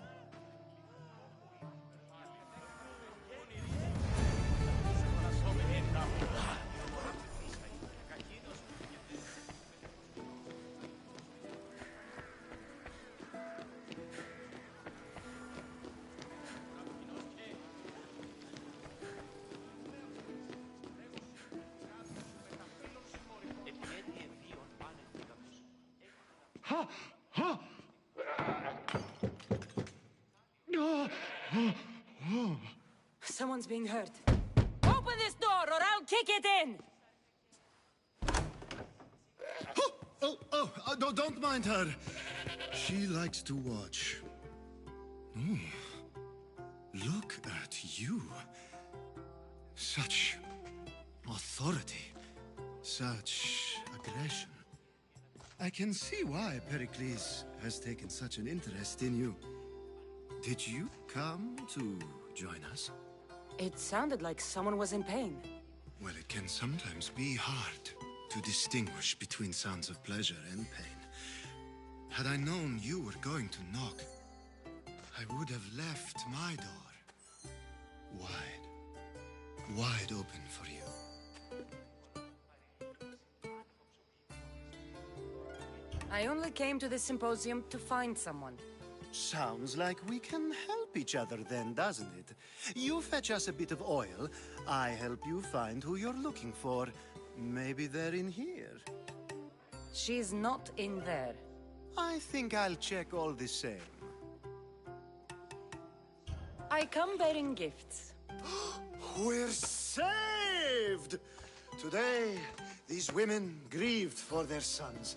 Ha! Ha! Someone's being hurt. Open this door or I'll kick it in! Don't mind her. She likes to watch. Oh, look at you. Such authority. Such aggression. I can see why Pericles has taken such an interest in you. Did you come to join us? It sounded like someone was in pain. Well, it can sometimes be hard to distinguish between sounds of pleasure and pain. Had I known you were going to knock, I would have left my door wide open for you. I only came to the symposium to find someone. Sounds like we can help each other then, doesn't it? You fetch us a bit of oil, I help you find who you're looking for. Maybe they're in here. She's not in there. I think I'll check all the same. I come bearing gifts. We're saved! Today, these women grieved for their sons,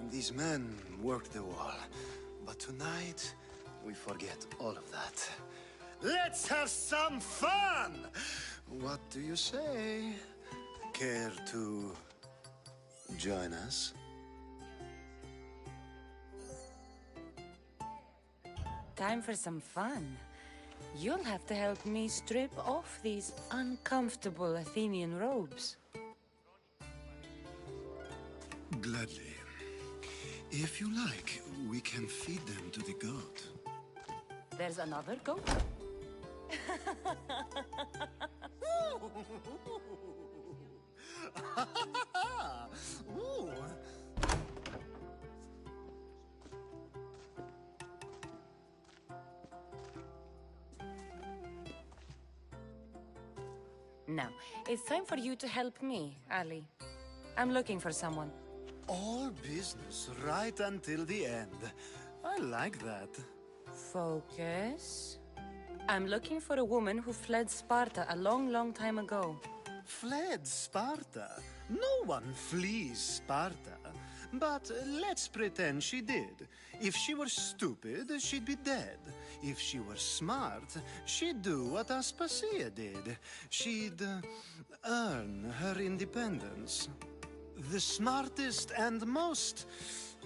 and these men worked the wall. But tonight, we forget all of that. Let's have some fun! What do you say? Care to join us? Time for some fun. You'll have to help me strip off these uncomfortable Athenian robes. Gladly. If you like, we can feed them to the goat. There's another goat? Ooh. Now, it's time for you to help me, Ali. I'm looking for someone. All business right until the end. I like that. Focus. I'm looking for a woman who fled Sparta a long, long time ago. Fled Sparta? No one flees Sparta. But let's pretend she did. If she were stupid, she'd be dead. If she were smart, she'd do what Aspasia did. She'd earn her independence. The smartest and most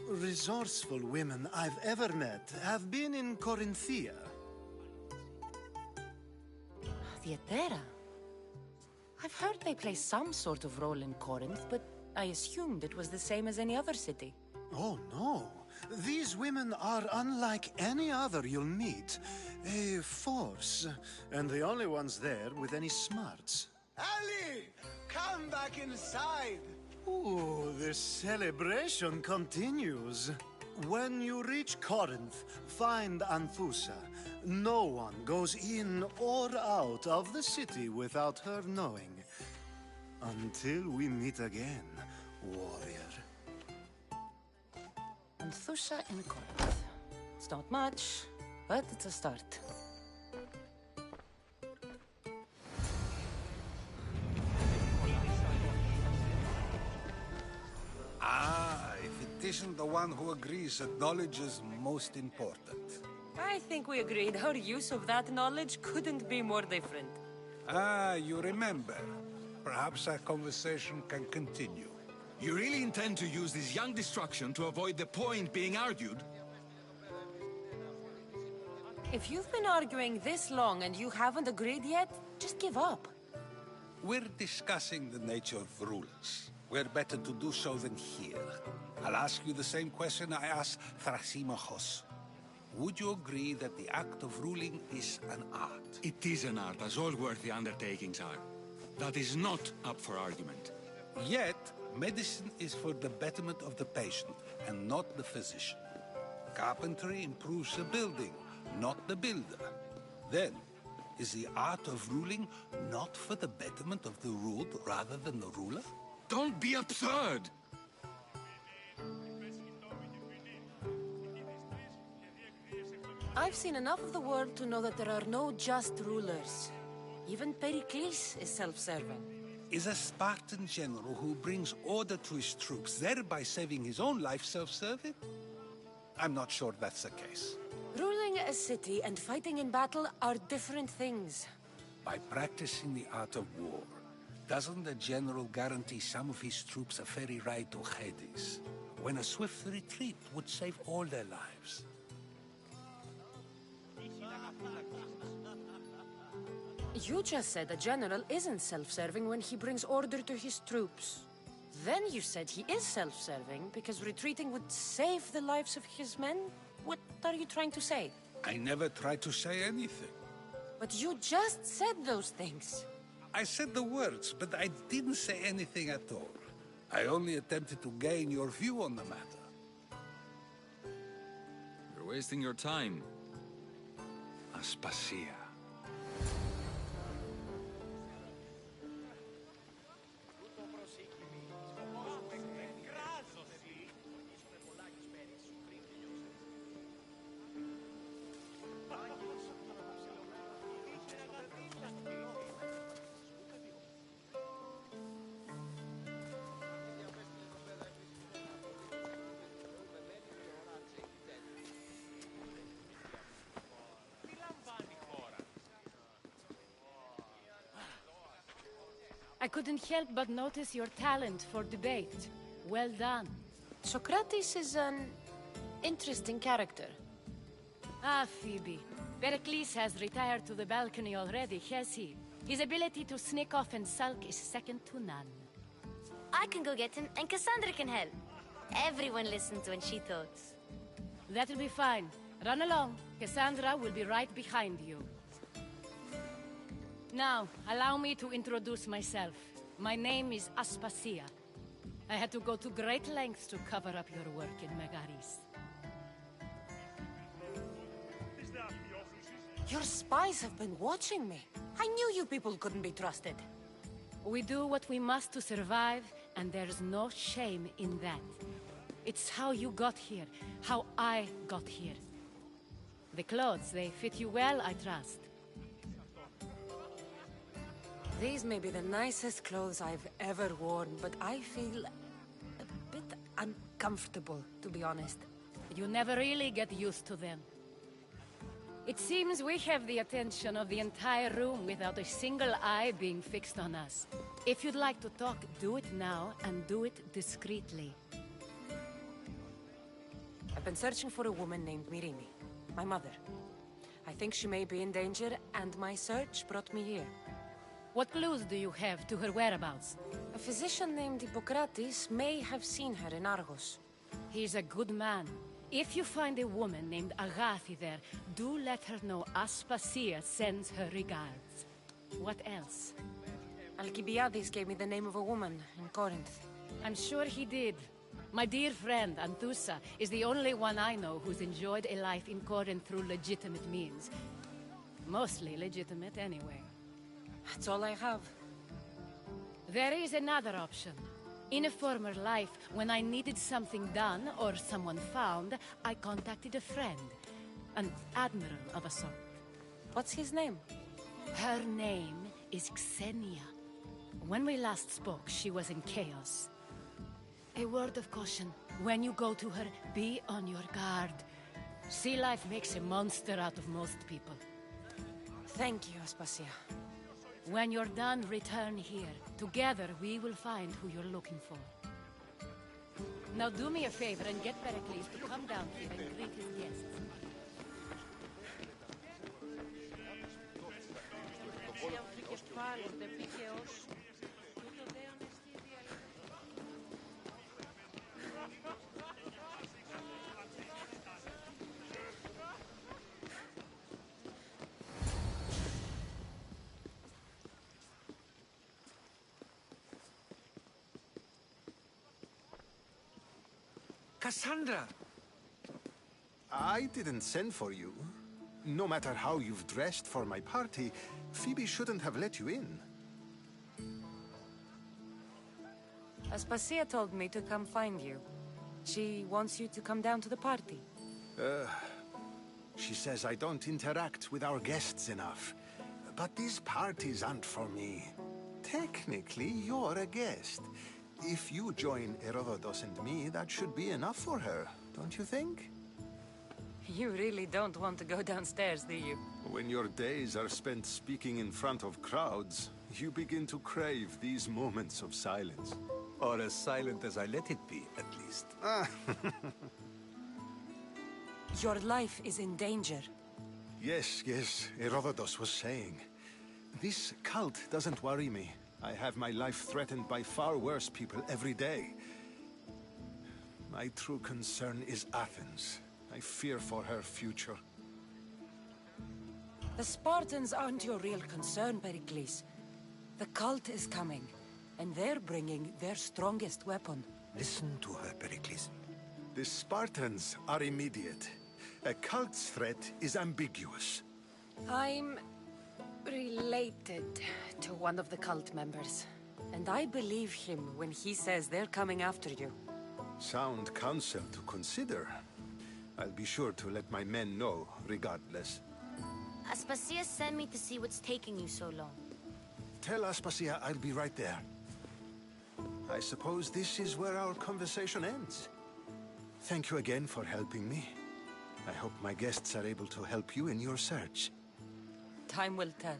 resourceful women I've ever met have been in Corinthia. Theatera? I've heard they play some sort of role in Corinth, but I assumed it was the same as any other city. Oh, no. These women are unlike any other you'll meet. A force, and the only ones there with any smarts. Ali! Come back inside! Ooh, the celebration continues. When you reach Corinth, find Anfusa. No one goes in or out of the city without her knowing. Until we meet again, warrior. Anfusa in Corinth. It's not much, but it's a start. If it isn't the one who agrees that knowledge is most important. I think we agreed our use of that knowledge couldn't be more different. You remember. Perhaps our conversation can continue. You really intend to use this young destruction to avoid the point being argued? If you've been arguing this long and you haven't agreed yet, just give up. We're discussing the nature of rulers. We're better to do so than here. I'll ask you the same question I asked Thrasymachos. Would you agree that the act of ruling is an art? It is an art, as all worthy undertakings are. That is not up for argument. Yet, medicine is for the betterment of the patient, and not the physician. Carpentry improves the building, not the builder. Then, is the art of ruling not for the betterment of the ruled rather than the ruler? Don't be absurd! I've seen enough of the world to know that there are no just rulers. Even Pericles is self-serving. Is a Spartan general who brings order to his troops, thereby saving his own life, self-serving? I'm not sure that's the case. Ruling a city and fighting in battle are different things. By practicing the art of war, doesn't the general guarantee some of his troops a ferry ride to Hades, when a swift retreat would save all their lives? You just said a general isn't self-serving when he brings order to his troops. Then you said he is self-serving because retreating would save the lives of his men? What are you trying to say? I never tried to say anything. But you just said those things. I said the words, but I didn't say anything at all. I only attempted to gain your view on the matter. You're wasting your time. Aspasia. I couldn't help but notice your talent for debate. Well done. Socrates is an interesting character. Ah, Phoebe. Pericles has retired to the balcony already, has he? His ability to sneak off and sulk is second to none. I can go get him, and Cassandra can help. Everyone listens when she talks. That'll be fine. Run along. Cassandra will be right behind you. Now, allow me to introduce myself. My name is Aspasia. I had to go to great lengths to cover up your work in Megaris. Your spies have been watching me. I knew you people couldn't be trusted. We do what we must to survive, and there's no shame in that. It's how you got here, how I got here. The clothes, they fit you well, I trust. These may be the nicest clothes I've ever worn, but I feel a bit uncomfortable, to be honest. You never really get used to them. It seems we have the attention of the entire room without a single eye being fixed on us. If you'd like to talk, do it now, and do it discreetly. I've been searching for a woman named Mirimi, my mother. I think she may be in danger, and my search brought me here. What clues do you have to her whereabouts? A physician named Hippocrates may have seen her in Argos. He's a good man. If you find a woman named Agathi there, do let her know Aspasia sends her regards. What else? Alcibiades gave me the name of a woman in Corinth. I'm sure he did. My dear friend, Anthusa, is the only one I know who's enjoyed a life in Corinth through legitimate means. Mostly legitimate, anyway. That's all I have. There is another option. In a former life, when I needed something done or someone found, I contacted a friend. An admiral of a sort. What's his name? Her name is Xenia. When we last spoke, she was in chaos. A word of caution. When you go to her, be on your guard. Sea life makes a monster out of most people. Thank you, Aspasia. When you're done, return here. Together, we will find who you're looking for. Now do me a favor and get Pericles to come down here and greet his guests. Cassandra! I didn't send for you. No matter how you've dressed for my party, Phoebe shouldn't have let you in. Aspasia told me to come find you. She wants you to come down to the party. She says I don't interact with our guests enough. But these parties aren't for me. Technically, you're a guest. If you join Herodotus and me, that should be enough for her, don't you think? You really don't want to go downstairs, do you? When your days are spent speaking in front of crowds, you begin to crave these moments of silence. Or as silent as I let it be, at least. Your life is in danger. Yes, Herodotus was saying. This cult doesn't worry me. I have my life threatened by far worse people every day. My true concern is Athens. I fear for her future. The Spartans aren't your real concern, Pericles. The cult is coming, and they're bringing their strongest weapon. Listen to her, Pericles. The Spartans are immediate. A cult's threat is ambiguous. I'm related to one of the cult members, and I believe him when he says they're coming after you. Sound counsel to consider. I'll be sure to let my men know, regardless. Aspasia sent me to see what's taking you so long. Tell Aspasia I'll be right there. I suppose this is where our conversation ends. Thank you again for helping me. I hope my guests are able to help you in your search. Time will tell.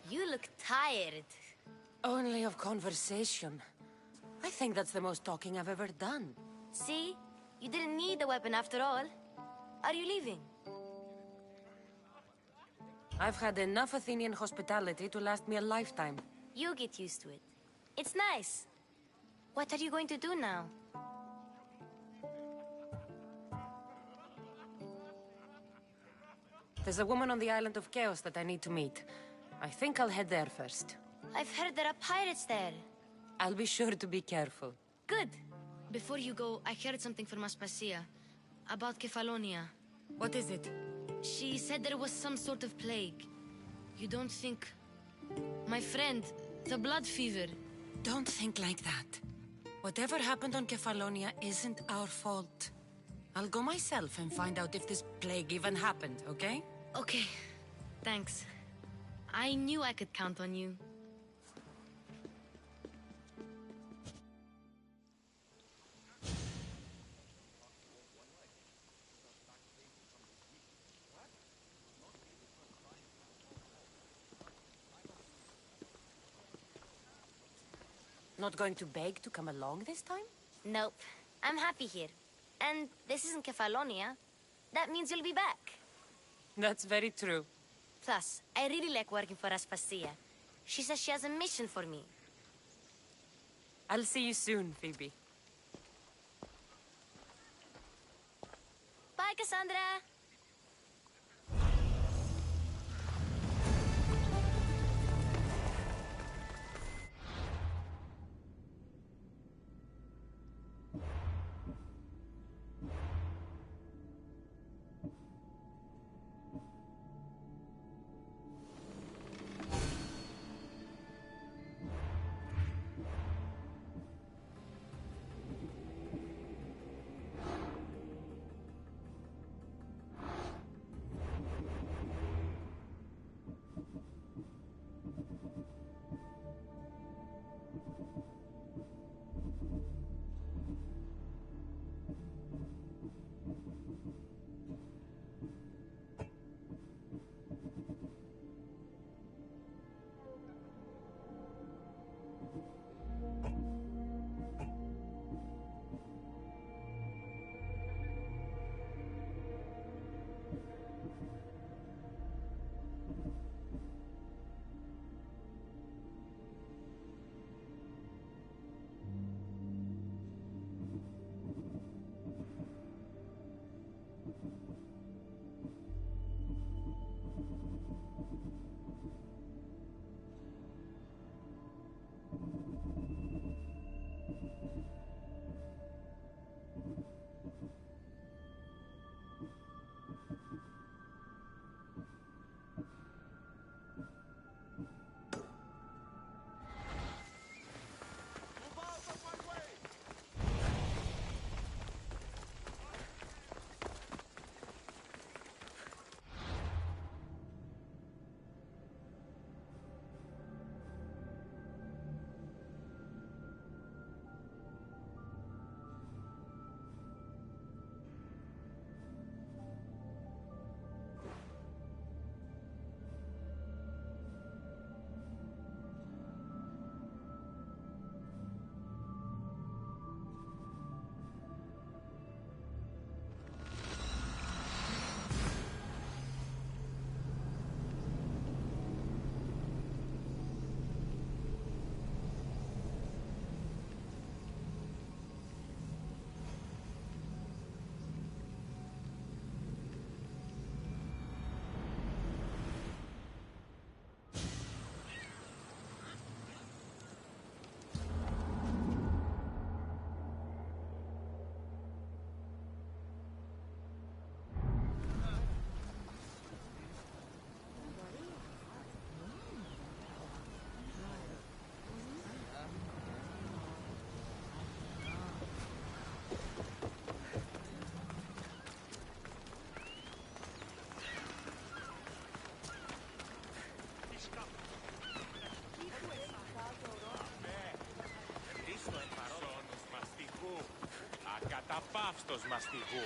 You look tired. Only of conversation. I think that's the most talking I've ever done. See? You didn't need the weapon after all. Are you leaving? I've had enough Athenian hospitality to last me a lifetime. You get used to it. It's nice. What are you going to do now? There's a woman on the island of Chaos that I need to meet. I think I'll head there first. I've heard there are pirates there. I'll be sure to be careful. Good. Before you go, I heard something from Aspasia. About Kefalonia. What is it? She said there was some sort of plague. You don't think... My friend, the blood fever. Don't think like that. Whatever happened on Kefalonia isn't our fault. I'll go myself and find out if this plague even happened, okay? Okay. Thanks. I knew I could count on you. Not going to beg to come along this time? Nope. I'm happy here. And this isn't Kefalonia. That means you'll be back. That's very true. Plus, I really like working for Aspasia. She says she has a mission for me. I'll see you soon, Phoebe. Bye, Cassandra! Ακαταπαύστος μαστιγού.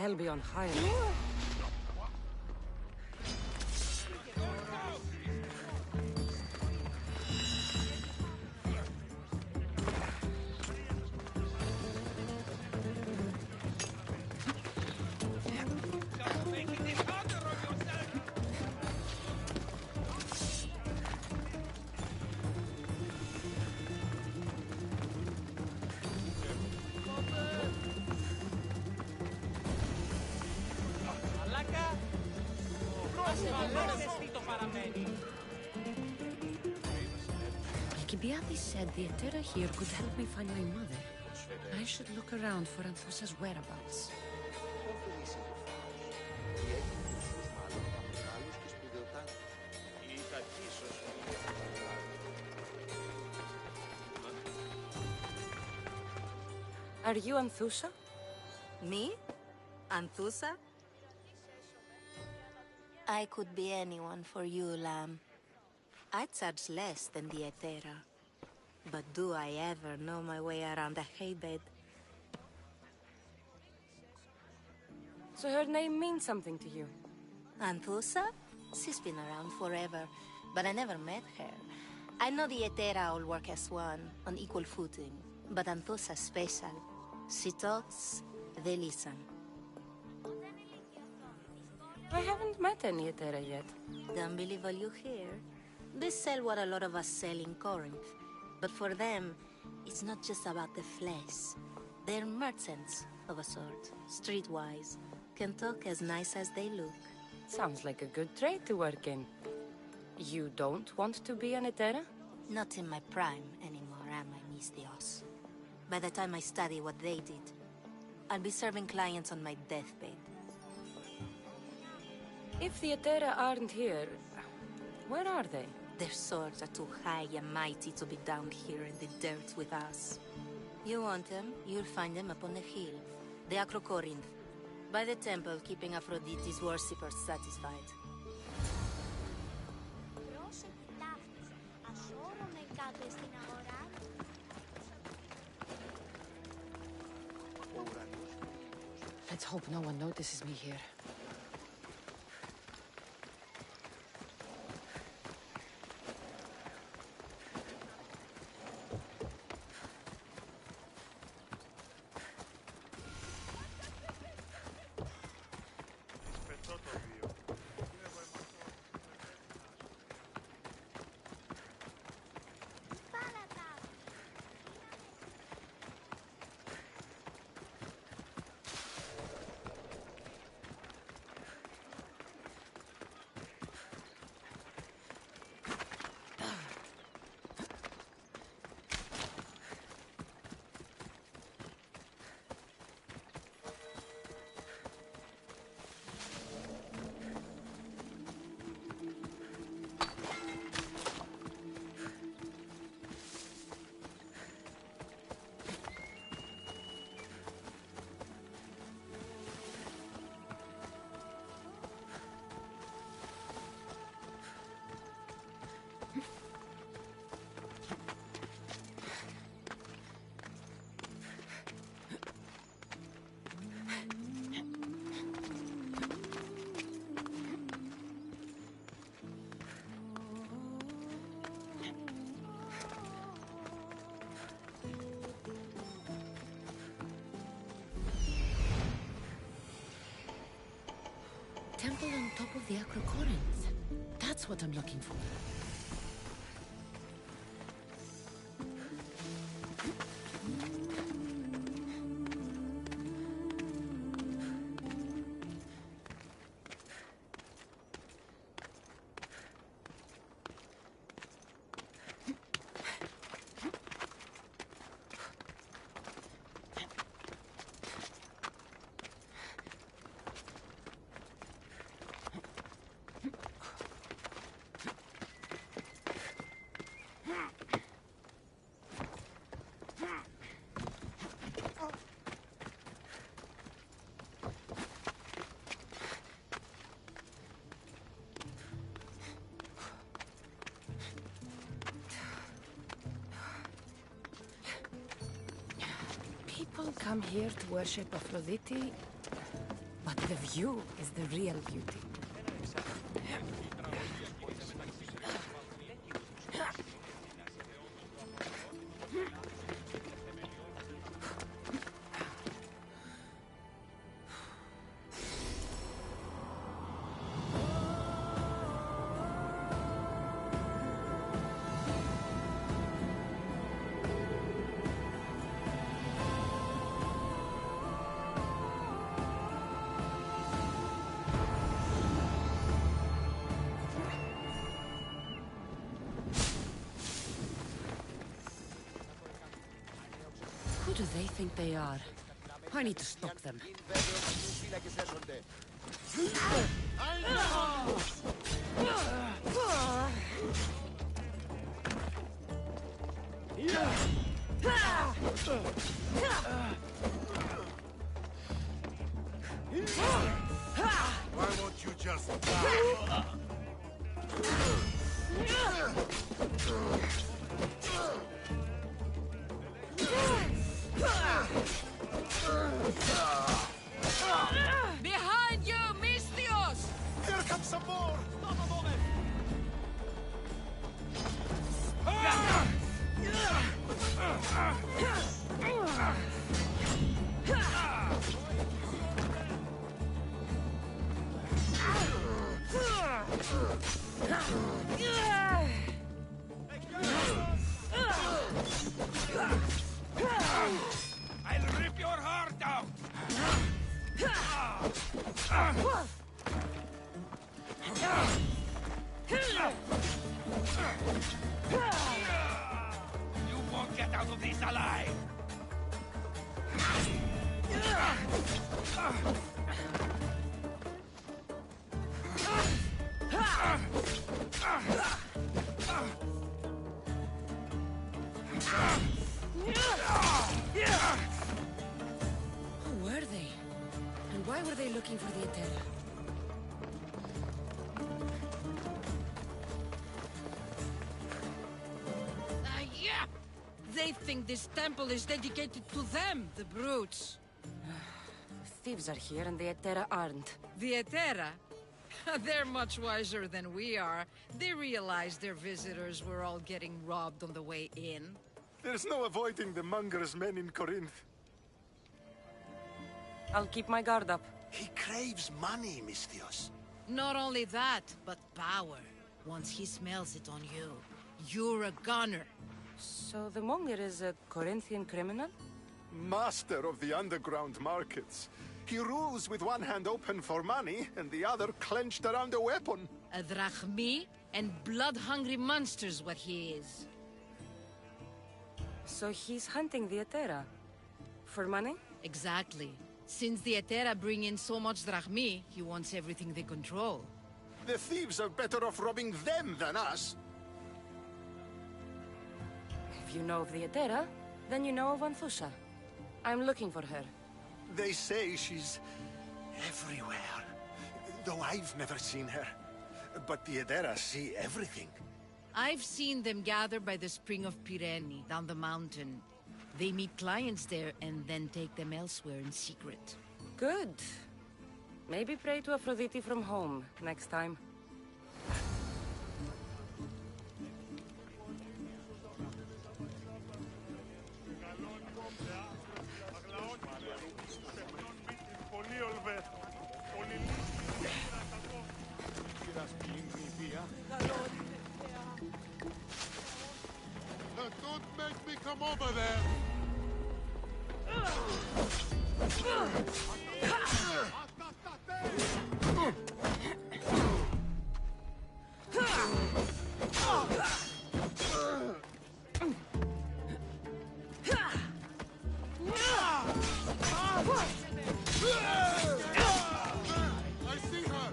hell be on high. Kibiati said the Etera here could help me find my mother. I should look around for Anthusa's whereabouts. Are you Anthusa? Me? Anthusa? I could be anyone for you, Lamb. I charge less than the Etera. But do I ever know my way around a haybed? So her name means something to you? Anthusa? She's been around forever, but I never met her. I know the Etera all work as one, on equal footing. But Anthusa's special. She talks, they listen. I haven't met any Etera yet. Don't believe all you hear. They sell what a lot of us sell in Corinth. But for them, it's not just about the flesh. They're merchants, of a sort, streetwise. Can talk as nice as they look. Sounds like a good trade to work in. You don't want to be an Etera? Not in my prime anymore, am I, Miss Dios? By the time I study what they did, I'll be serving clients on my deathbed. If the Etera aren't here, where are they? Their swords are too high and mighty to be down here in the dirt with us. You want them, you'll find them up on the hill. The Acrocorinth. By the temple, keeping Aphrodite's worshippers satisfied. Let's hope no one notices me here. Temple on top of the Acrocorinth. That's what I'm looking for. People come here to worship Aphrodite The view is the real beauty. Who do they think they are? I need to stop them. Why won't you just die? Behind you, Mistios! Here comes some more! Stop a moment! I'll rip your heart out! You won't get out of this alive! Who were they? And why were they looking for the Etera? Yeah! They think this temple is dedicated to them, the brutes. Thieves are here and the Etera aren't. The Etera? They're much wiser than we are. They realized their visitors were all getting robbed on the way in. There's no avoiding the Munger's men in Corinth. I'll keep my guard up. He craves money, Mistios. Not only that, but power. Once he smells it on you, you're a gunner. So the Monger is a Corinthian criminal? Master of the underground markets. He rules with one hand open for money and the other clenched around a weapon. A drachmi and blood-hungry monster's what he is. So he's hunting the Etera. For money? Exactly. Since the Etera bring in so much drachmi, he wants everything they control. The thieves are better off robbing them than us. If you know of the Etera, then you know of Anthusha. I'm looking for her. They say she's everywhere. Though I've never seen her. But the Etera see everything. I've seen them gather by the spring of Pirene, down the mountain. They meet clients there and then take them elsewhere in secret. Good. Maybe pray to Aphrodite from home next time. Don't make me come over there! I see her!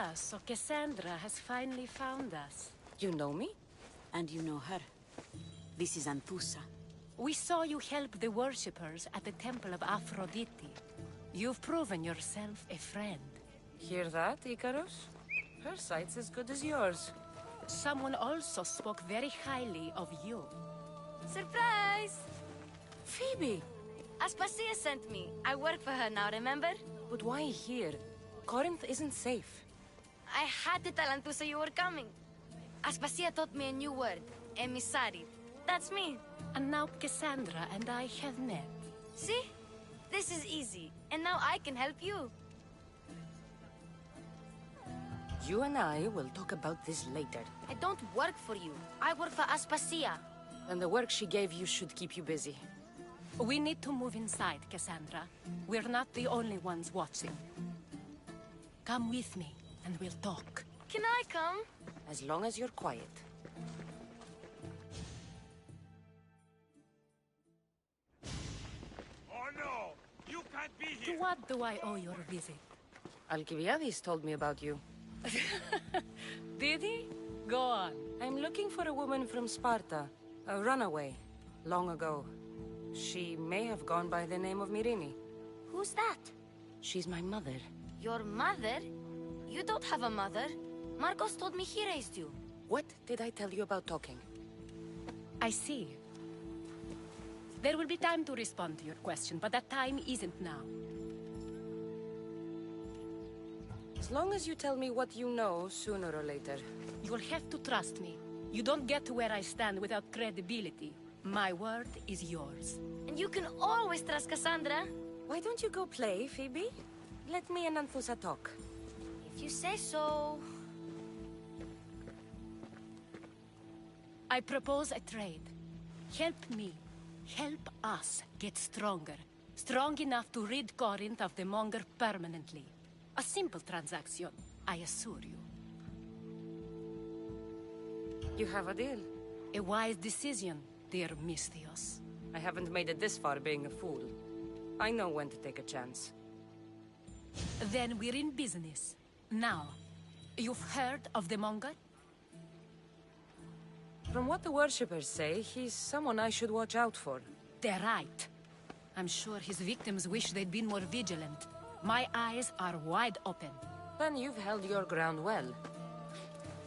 Ah, so Cassandra has finally found us. You know me? And you know her. This is Anthusa. We saw you help the worshippers at the Temple of Aphrodite. You've proven yourself a friend. Hear that, Icarus? Her sight's as good as yours. Someone also spoke very highly of you. Surprise! Phoebe! Aspasia sent me. I work for her now, remember? But why here? Corinth isn't safe. I had to tell Anthusa you were coming. Aspasia taught me a new word. Emissary. That's me. And now Cassandra and I have met. See? This is easy. And now I can help you. You and I will talk about this later. I don't work for you. I work for Aspasia. And the work she gave you should keep you busy. We need to move inside, Cassandra. We're not the only ones watching. Come with me, and we'll talk. Can I come? As long as you're quiet. Oh no! You can't be To here! what do I owe your visit? Alcibiades told me about you. Did he? Go on. I'm looking for a woman from Sparta. A runaway. Long ago. She may have gone by the name of Myrine. Who's that? She's my mother. Your mother? You don't have a mother. Marcos told me he raised you. What did I tell you about talking? I see. There will be time to respond to your question, but that time isn't now. As long as you tell me what you know, sooner or later. You'll have to trust me. You don't get to where I stand without credibility. My word is yours. And you can always trust Cassandra. Why don't you go play, Phoebe? Let me and Anthusa talk. If you say so. I propose a trade. Help me. Help us get stronger. Strong enough to rid Corinth of the Monger permanently. A simple transaction, I assure you. You have a deal. A wise decision, dear Misthios. I haven't made it this far being a fool. I know when to take a chance. Then we're in business. Now, you've heard of the Monger? From what the worshippers say, he's someone I should watch out for. They're right. I'm sure his victims wish they'd been more vigilant. My eyes are wide open. Then you've held your ground well.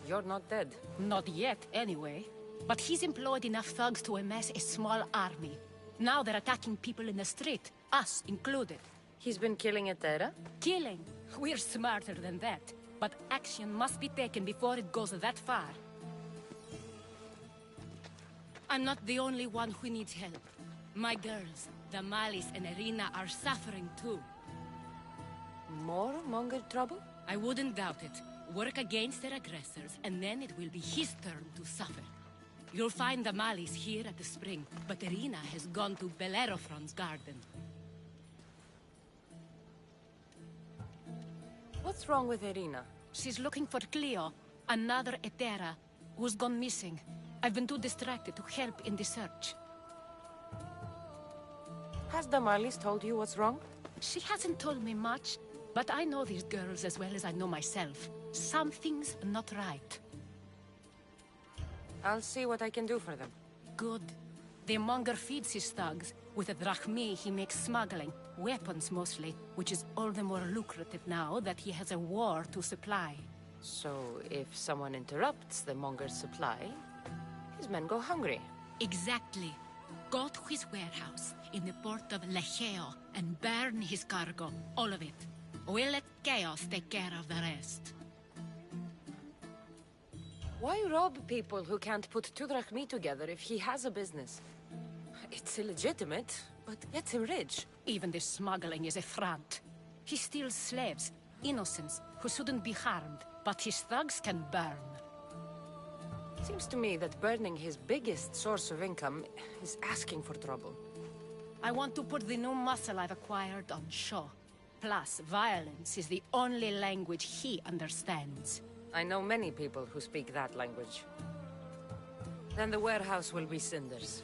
You're not dead. Not yet, anyway. But he's employed enough thugs to amass a small army. Now they're attacking people in the street, us included. He's been killing at Terra? Killing? We're smarter than that. But action must be taken before it goes that far. I'm not the only one who needs help. My girls, Damalis and Irina, are suffering too. More Monger trouble? I wouldn't doubt it. Work against their aggressors, and then it will be his turn to suffer. You'll find Damalis here at the spring, but Irina has gone to Bellerophon's garden. What's wrong with Irina? She's looking for Cleo, another Etera, who's gone missing. I've been too distracted to help in the search. Has Damalis told you what's wrong? She hasn't told me much, but I know these girls as well as I know myself. Something's not right. I'll see what I can do for them. Good. The Monger feeds his thugs. With a drachmi, he makes smuggling. Weapons, mostly, which is all the more lucrative now that he has a war to supply. So, if someone interrupts the Monger's supply, his men go hungry. Exactly. Go to his warehouse in the port of Lecheo and burn his cargo, all of it. We'll let Chaos take care of the rest. Why rob people who can't put 2 drachmi together if he has a business? It's illegitimate, but gets him rich. Even the smuggling is a front. He steals slaves, innocents, who shouldn't be harmed, but his thugs can burn. Seems to me that burning his biggest source of income is asking for trouble. I want to put the new muscle I've acquired on show. Plus, violence is the only language he understands. I know many people who speak that language. Then the warehouse will be cinders.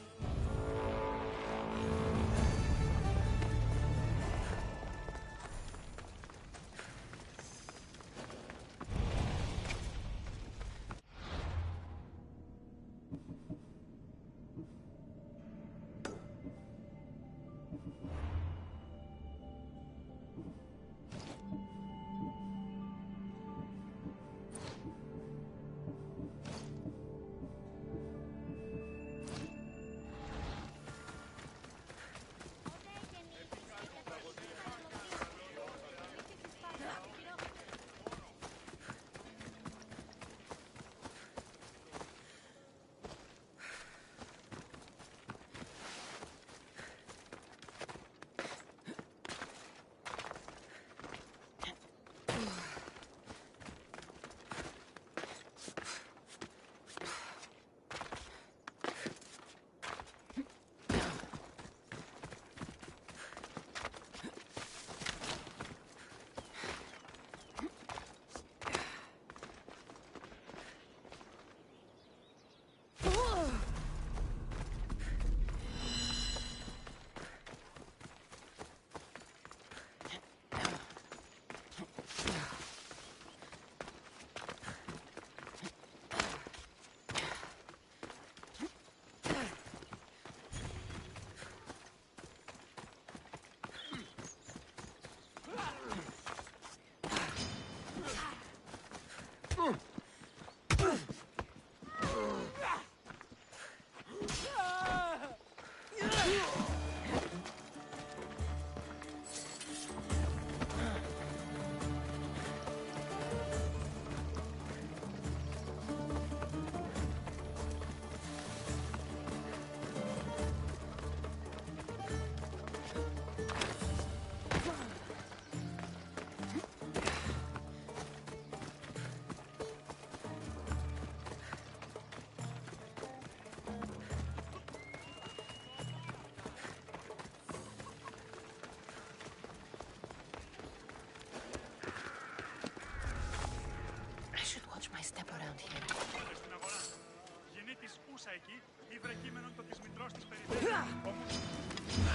εκεί ή βρεκείμενον το της μητρός της περιμένει. Όμως...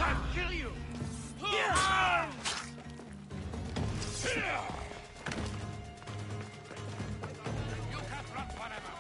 I'll kill you! You can't run forever!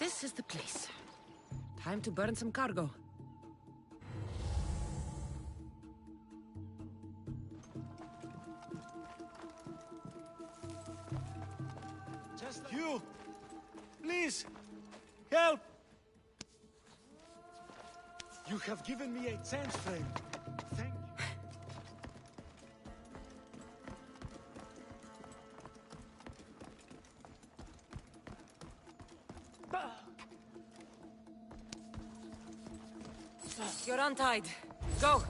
This is the place. Time to burn some cargo. Just you! Please! Help! You have given me a chance, friend. Thank you. You're untied. Go!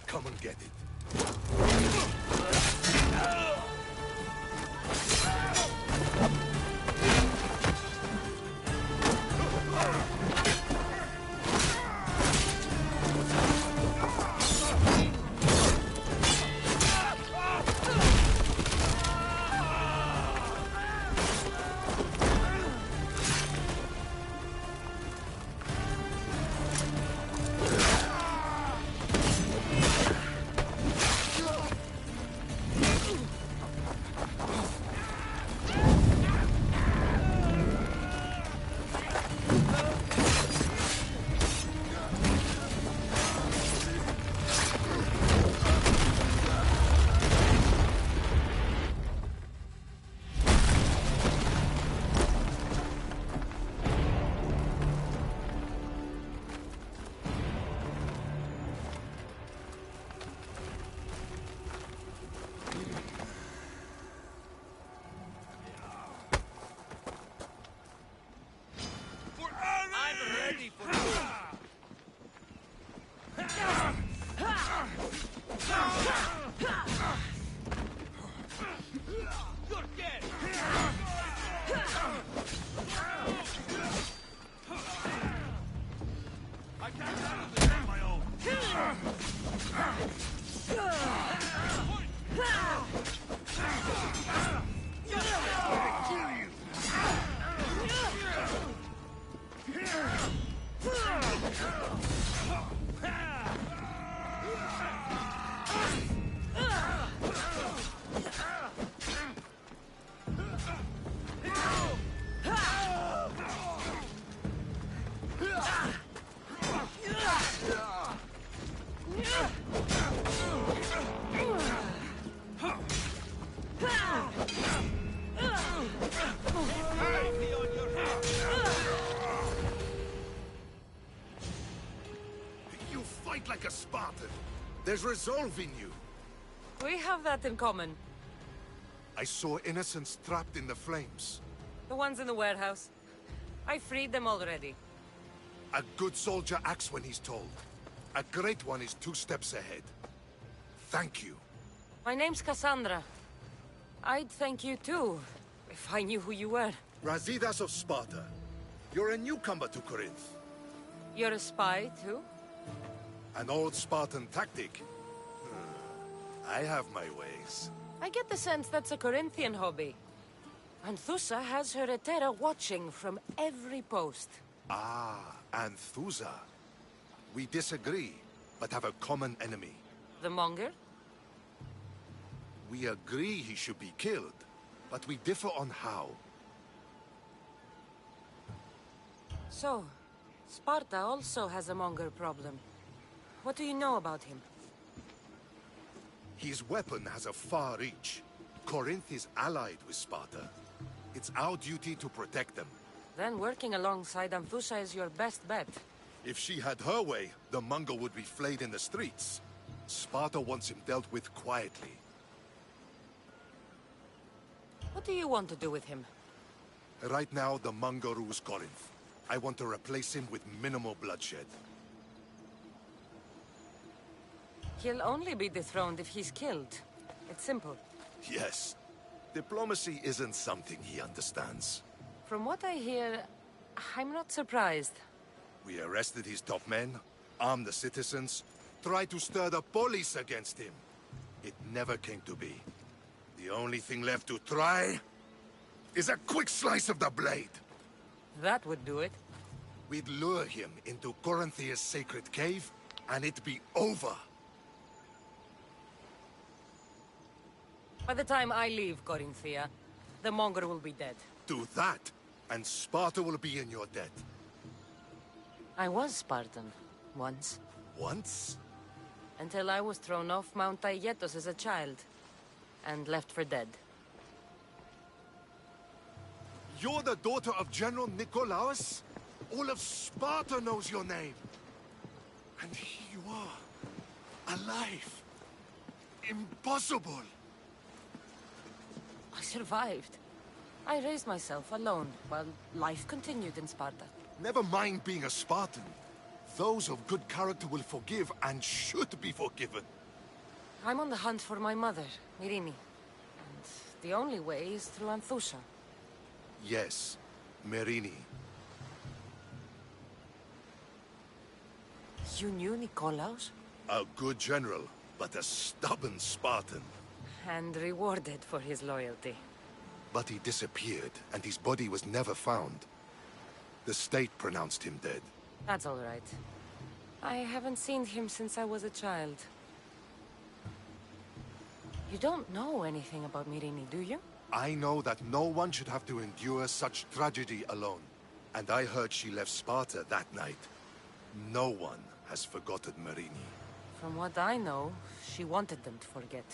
Come and get it. fight like a Spartan. There's resolve in you. We have that in common. I saw innocents trapped in the flames. The ones in the warehouse. I freed them already. A good soldier acts when he's told. A great one is 2 steps ahead. Thank you. My name's Cassandra. I'd thank you too, if I knew who you were. Razidas of Sparta. You're a newcomer to Corinth. You're a spy too? An old Spartan tactic. I have my ways. I get the sense that's a Corinthian hobby. Anthusa has her Etera watching from every post. Ah, Anthusa. We disagree, but have a common enemy. The Monger? We agree he should be killed, but we differ on how. So, Sparta also has a Monger problem. What do you know about him? His weapon has a far reach. Corinth is allied with Sparta. It's our duty to protect them. Then working alongside Anthusa is your best bet. If she had her way, the Mongol would be flayed in the streets. Sparta wants him dealt with quietly. What do you want to do with him? Right now, the Mongol rules Corinth. I want to replace him with minimal bloodshed. He'll only be dethroned if he's killed. It's simple. Yes. Diplomacy isn't something he understands. From what I hear, I'm not surprised. We arrested his top men, armed the citizens, tried to stir the police against him. It never came to be. The only thing left to try is a quick slice of the blade. That would do it. We'd lure him into Corinthia's sacred cave, and it'd be over. By the time I leave Corinthia, the Monger will be dead. Do that, and Sparta will be in your debt. I was Spartan, once. Once? Until I was thrown off Mount Aietos as a child, and left for dead. You're the daughter of General Nikolaos? All of Sparta knows your name. And here you are, alive. Impossible. I survived. I raised myself alone, while life continued in Sparta. Never mind being a Spartan. Those of good character will forgive and should be forgiven. I'm on the hunt for my mother, Myrini. And the only way is through Anthusa. Yes, Myrini. You knew Nikolaos? A good general, but a stubborn Spartan. And rewarded for his loyalty. But he disappeared, and his body was never found. The state pronounced him dead. That's all right. I haven't seen him since I was a child. You don't know anything about Myrini, do you? I know that no one should have to endure such tragedy alone. And I heard she left Sparta that night. No one has forgotten Myrini. From what I know, she wanted them to forget.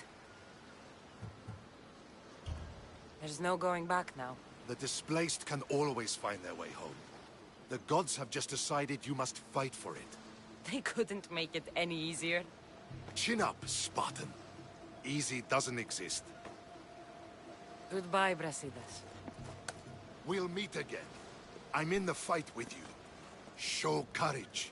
There's no going back now. The displaced can always find their way home. The gods have just decided you must fight for it. They couldn't make it any easier. Chin up, Spartan. Easy doesn't exist. Goodbye, Brasidas. We'll meet again. I'm in the fight with you. Show courage.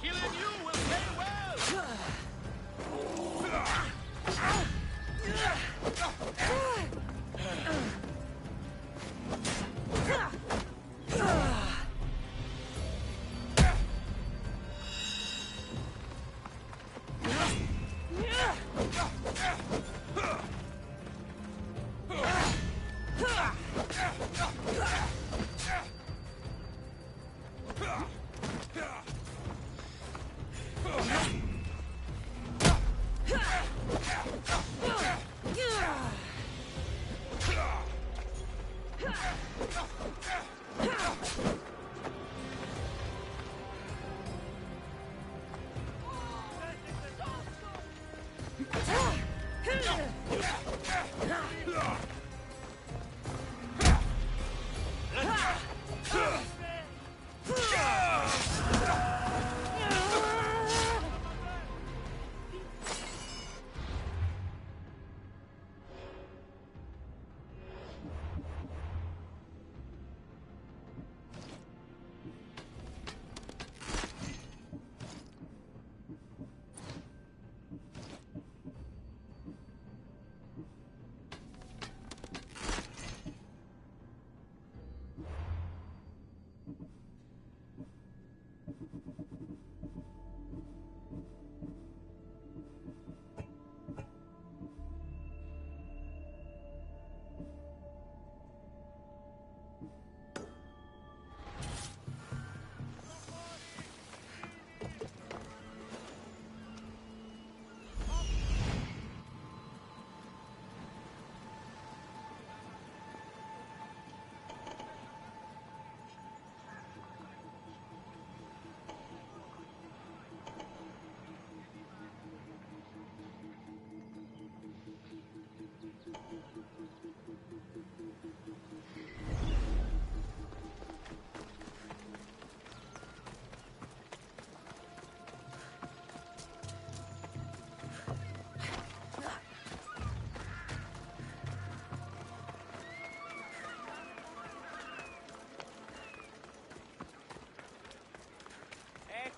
Killing you will pay well!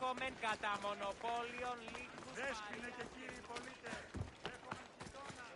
Δέχομεν κατά μονοπόλιον λίγους Δέσποινε και κύριοι πολίτες. Δέχομεν τη DONNA.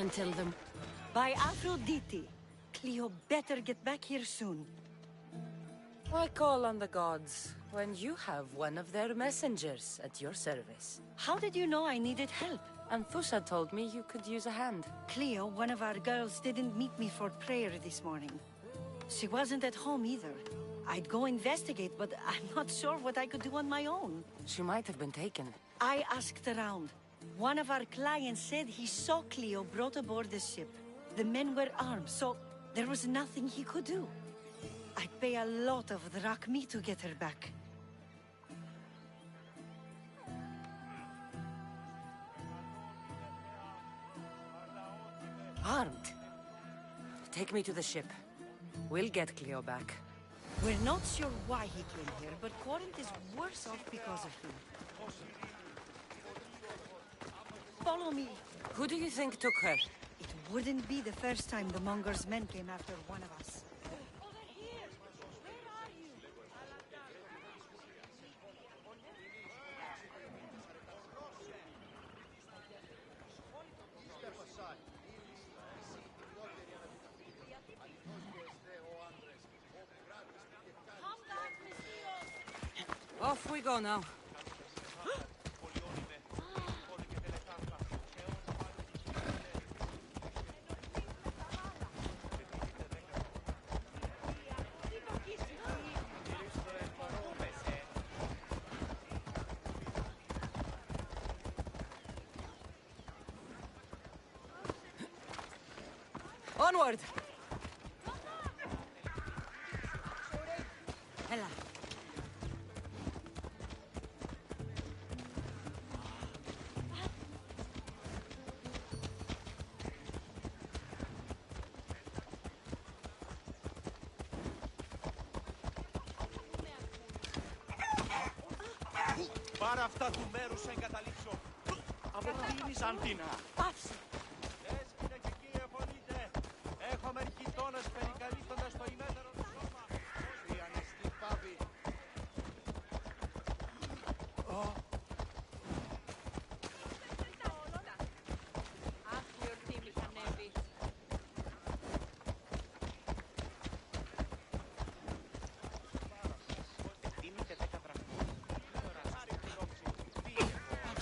And tell them. By Aphrodite, Cleo better get back here soon. Why call on the gods when you have one of their messengers at your service? How did you know I needed help? Anthusa told me you could use a hand. Cleo, one of our girls, didn't meet me for prayer this morning. She wasn't at home either. I'd go investigate, but I'm not sure what I could do on my own. She might have been taken. I asked around. One of our clients said he saw Cleo brought aboard the ship. The men were armed, so there was nothing he could do. I'd pay a lot of drachmi to get her back. Armed? Take me to the ship. We'll get Cleo back. We're not sure why he came here, but Corinth is worse off because of him. Follow me. Who do you think took her? It wouldn't be the first time the Monger's men came after one of us. Off we go now. Onward! Hela. Πάρε αυτά του μέρους εγκαταλείψω. Από την Βυζαντίνα. Πάψε. Δέσποινε και κύριε πολίτε. Έχουμε γειτόνες περικαλύπτοντας το ημέτερο του σώμα. Η ανεστή πάβη. Αχ, γιορτή μηχανεύει.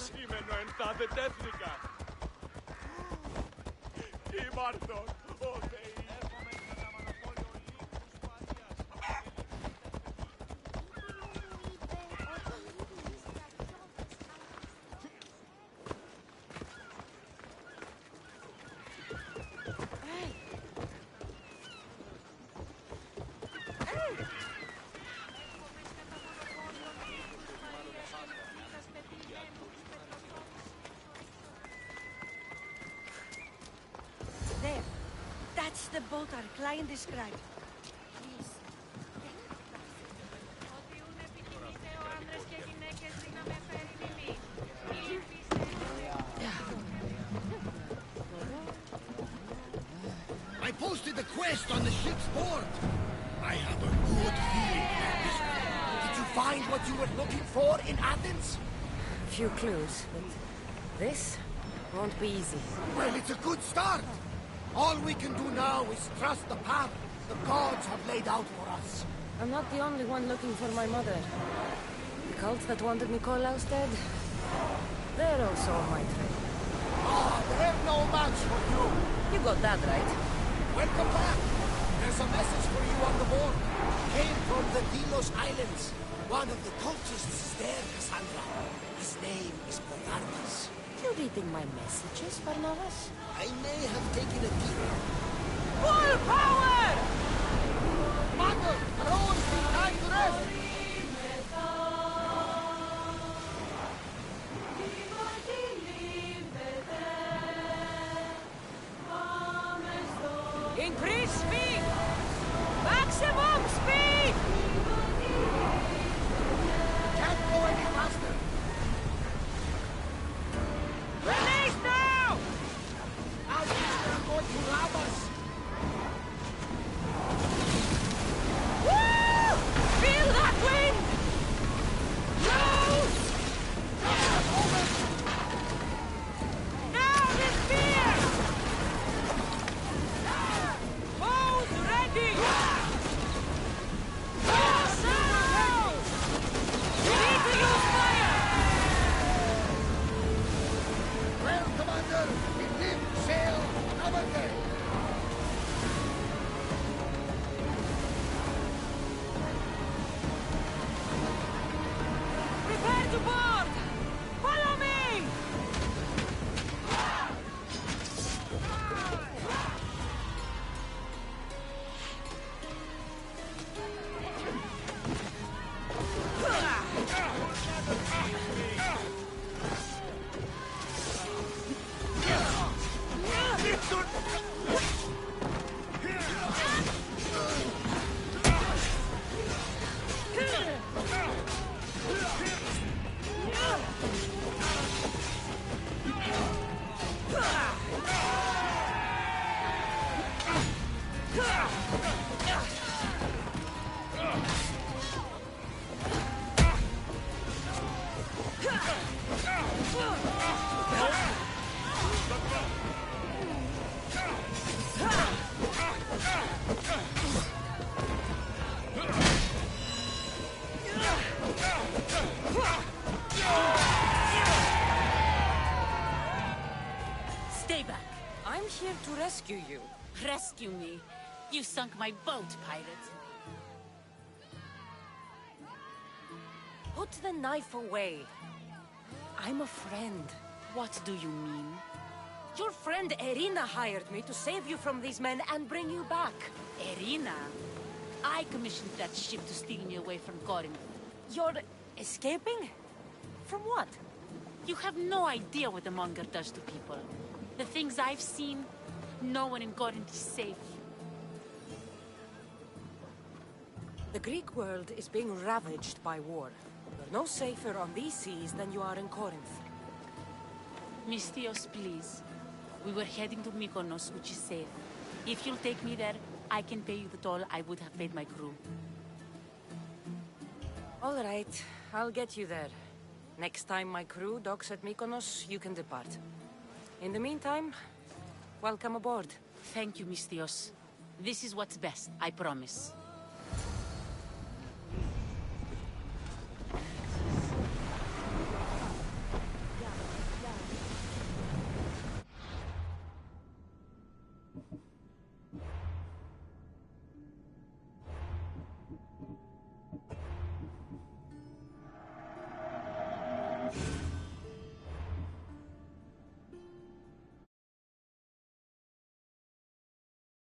Σήμαινο εντάδε τέθνικα. Ήμαρτον, ο Θεής. Έχουμε κατά μονοπόλιο λίγους παρείας. There. That's the boat our client described. Please. I posted a quest on the ship's board. I have a good feeling about this. Did you find what you were looking for in Athens? Few clues, but this? Won't be easy. Well, it's a good start. All we can do now is trust the path the gods have laid out for us. I'm not the only one looking for my mother. The cult that wanted Nikolaus dead, they're also on my trail. Ah, they're no match for you. You got that right. Welcome back. There's a message for you on the board. Came from the Delos Islands. One of the cultists is there, Cassandra. His name is Bernardus. You reading my messages, Barnabas? I may have taken a peek. Full power! Mother, alone, time to rest. Increase speed! Maximum speed! Can't go any faster. Release now! Our sister are going to rob us. Woo! Feel that wind! Loose! Now the spear! Bows ready! Bows out! We need to use fire! Well, Commander, we live, sail, another day. Prepare to board! Follow me! Stay back. I'm here to rescue you. Rescue me? You sunk my boat, pirate. Put the knife away. I'm a friend. What do you mean? Your friend Irina hired me to save you from these men and bring you back. Irina? I commissioned that ship to steal me away from Corinth. You're escaping? From what? You have no idea what the Monger does to people. The things I've seen, no one in Corinth is safe. The Greek world is being ravaged by war. You're no safer on these seas than you are in Corinth. Mystios, please. We were heading to Mykonos, which is safe. If you'll take me there, I can pay you the toll I would have paid my crew. All right, I'll get you there. Next time my crew docks at Mykonos, you can depart. In the meantime, welcome aboard. Thank you, Mystios. This is what's best, I promise.